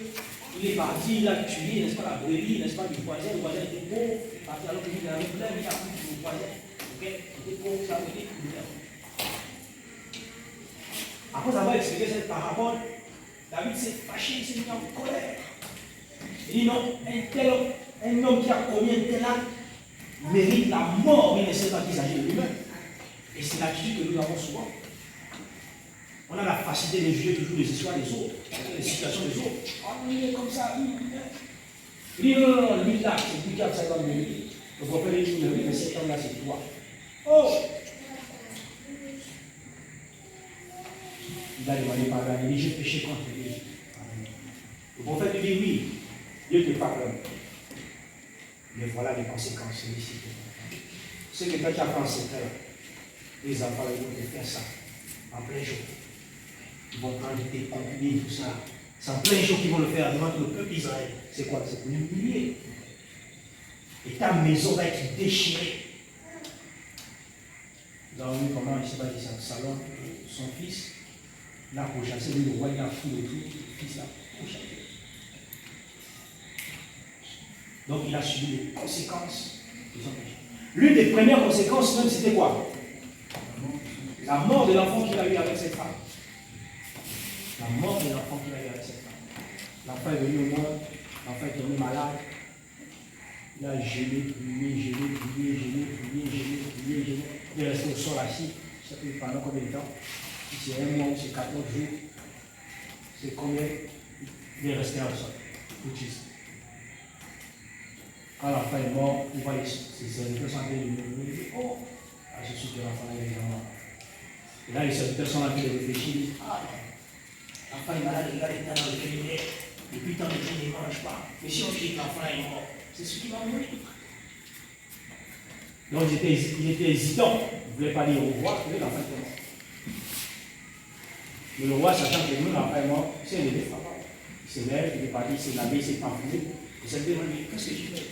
A: il est parti, il a tué, n'est-ce pas, la brebis, n'est-ce pas, du voisin, le voisin était pauvre, il est parti alors qu'il avait plein, il a pris du voisin, ok, il était pauvre, ça veut dire qu'il était. Après avoir expliqué cette parabole, David s'est fâché, il s'est mis en colère. Il dit non, un homme qui a commis un tel acte mérite la mort, il ne sait pas qu'il s'agit de lui-même. Et c'est l'attitude que nous avons souvent. On a la facilité de juger toujours les histoires des autres, les situations des autres. Ah, il est comme ça, il dit non, lui là, c'est lui qui a fait ça dans le milieu. Le prophète dit non, mais cet homme-là, c'est toi. Oh! Il a demandé pardon, il dit j'ai péché contre lui. Le prophète lui dit oui, Dieu te pardonne. Mais voilà les conséquences ici. Ce que toi tu as fait en secret, les enfants ils vont te faire ça en plein jour. Ils vont prendre tes concubines, tout ça. C'est en plein jour qu'ils vont le faire devant tout le peuple d'Israël. C'est quoi? C'est pour l'humilier. Et ta maison va être déchirée. Nous avons vu comment il s'est battu dans le salon, son fils l'a pourchassé, lui le roi il a foutu le tout, le fils l'a pourchassé. Donc il a subi les conséquences de son péché. L'une des premières conséquences même c'était quoi? La mort de l'enfant qu'il a eu avec cette femme. La mort de l'enfant qu'il a eu avec cette femme. L'enfant est venu au monde, l'enfant est tombé malade. Il a gêné, prié. Il est resté au sol assis. Ça fait pendant combien de temps? Si c'est 1 mois ou c'est 14 jours, c'est combien? Il est resté au sol. Quand l'enfant est mort, il voit ses serviteurs sont en train de murmurer. Il dit, oh, je suis que l'enfant est déjà mort. Et là, les serviteurs sont en train de réfléchir. Ils disent, ah, l'enfant est malade, regarde l'état dans lequel il est. Depuis tant de jours, il ne mange pas. Mais si on dit que l'enfant est mort, c'est ce qui va mourir. Donc, il était hésitant. Il ne voulait pas dire au roi que l'enfant était mort. Mais le roi, sachant que nous, l'enfant est mort, il s'est levé. Il s'est levé, il est parti, il s'est lavé, il s'est enfoué. Il s'est demandé, qu'est-ce que j'ai fait?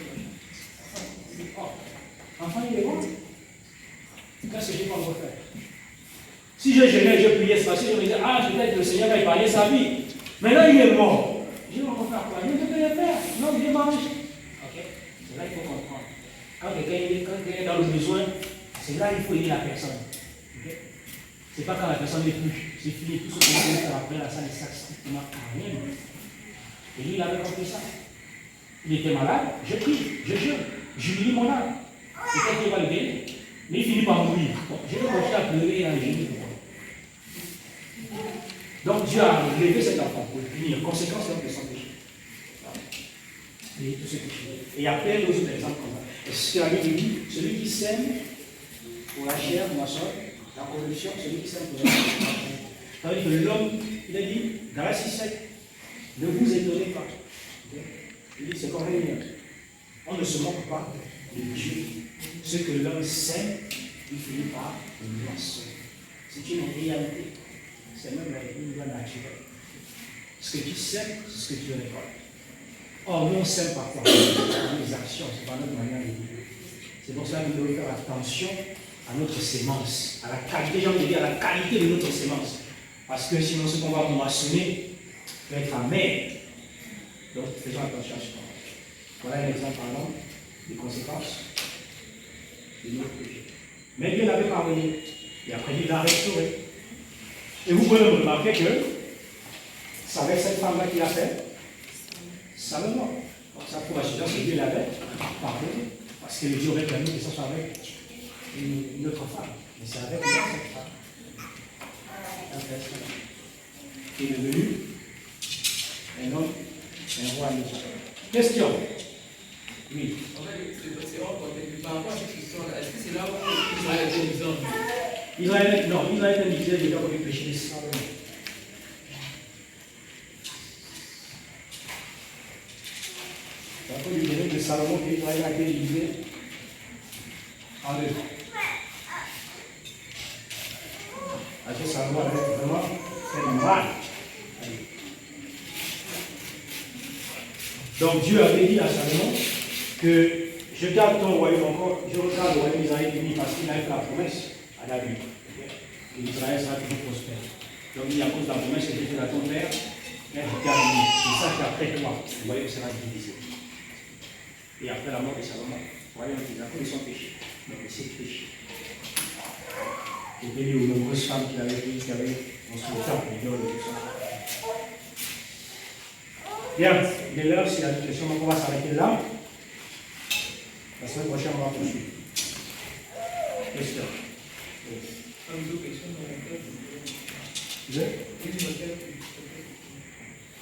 A: L'enfant, il est mort. Qu'est-ce que j'ai pas encore fait? Si je gênais, je priais, c'est parce que je me disais, ah, peut-être le Seigneur va épargner sa vie. Maintenant, il est mort. Je vais encore faire quoi? Il ne peut rien faire. Non, il est mort. Ok? C'est là qu'il faut comprendre. Quand quelqu'un est dans le besoin, c'est là qu'il faut aider la personne. Okay? C'est pas quand la personne n'est plus. C'est fini. Tout ce qu'on peut faire après, là, ça ne sert strictement à rien. Et lui, il avait compris ça. Il était malade, je prie, je jeûne, j'humilie mon âme. Peut-être qu'il va le guérir. Mais il finit par mourir. Bon, je vais continuer à pleurer et à gémir. Donc Dieu a levé cet enfant pour le punir. Conséquence de son péché. Et tout ce péché. Et il y a plein d'autres exemples comme ça. Et ce que la Bible dit, celui qui sème pour la chair, moissonne, la corruption, celui qui sème pour la chair, moissonne. C'est-à-dire que l'homme, il a dit, dans la 6-7, ne vous étonnez pas. Il dit, c'est comme un mien. On ne se moque pas de Dieu. Ce que l'homme sème, il finit par le moissonner. C'est une réalité. C'est même une loi naturelle. Ce que tu sèmes, c'est ce que tu récoltes. Or, nous on sème par quoi? Par les actions, c'est par notre manière de vivre. C'est pour cela que nous devons faire attention à notre sémence, à la qualité, j'ai envie de dire, à la qualité de notre sémence. Parce que sinon, ce qu'on va moissonner peut être amer. Donc, faisons attention à ce point. Voilà un exemple, pardon, des conséquences de notre péché. Mais Dieu l'avait pardonné. Et après, il l'a restauré. Et vous pouvez remarquer que c'est avec cette femme-là qu'il a fait Salomon. Donc, ça prouve assurance que Dieu l'avait pardonné. Parce que Dieu aurait permis que ce soit avec une autre femme. Mais c'est avec cette femme. Qui est devenu un homme. Un roi de question. Oui.
C: En fait, c'est par rapport à cette question-là, est-ce que c'est là où Israël est exemple?
A: Israël, non, Israël est disait déjà qu'on est péché de Salomon. C'est un peu l'idée de Salomon qu'Israël a été divisé en deux. Parce que Salomon avait vraiment fait mal. Donc Dieu avait dit à Salomon que Je garde ton royaume encore, je regarde le royaume d'Israël uni parce qu'il a fait la promesse à David. Okay? Et Israël sera toujours prospère. Donc il y a cause de la promesse que Dieu fait à ton père, mais je garde uni. C'est ça qu'après toi, le royaume sera divisé. Et après la mort de Salomon, le royaume d'Israël, ils sont péchés. Donc il s'est péché. Et béni aux nombreuses femmes qui avaient dit, qui avaient construit le temple, les et tout ça. Bien, il est l'heure, s'il y a des questions, on va s'arrêter là. La semaine prochaine, on va poursuivre. Question.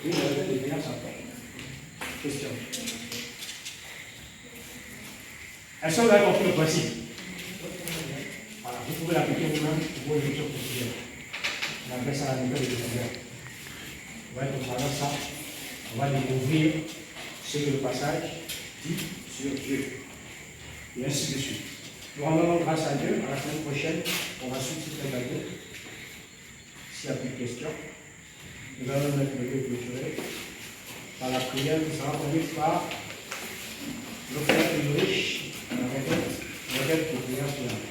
A: Oui, la tête est bien sympa. Question. Est-ce que vous avez compris le principe? Voilà, vous pouvez l'appliquer vous-même pour vos lectures quotidiennes. On appelle ça la méthode de découverte. On va être au travers de ça. On va découvrir ce que le passage dit sur Dieu. Et ainsi de suite. Nous rendons grâce à Dieu. À la semaine prochaine, on va substituer la Bible. S'il n'y a plus de questions, nous allons mettre le lieu clôturé par la prière qui sera conduite par le frère Ulrich, la requête pour prière finale.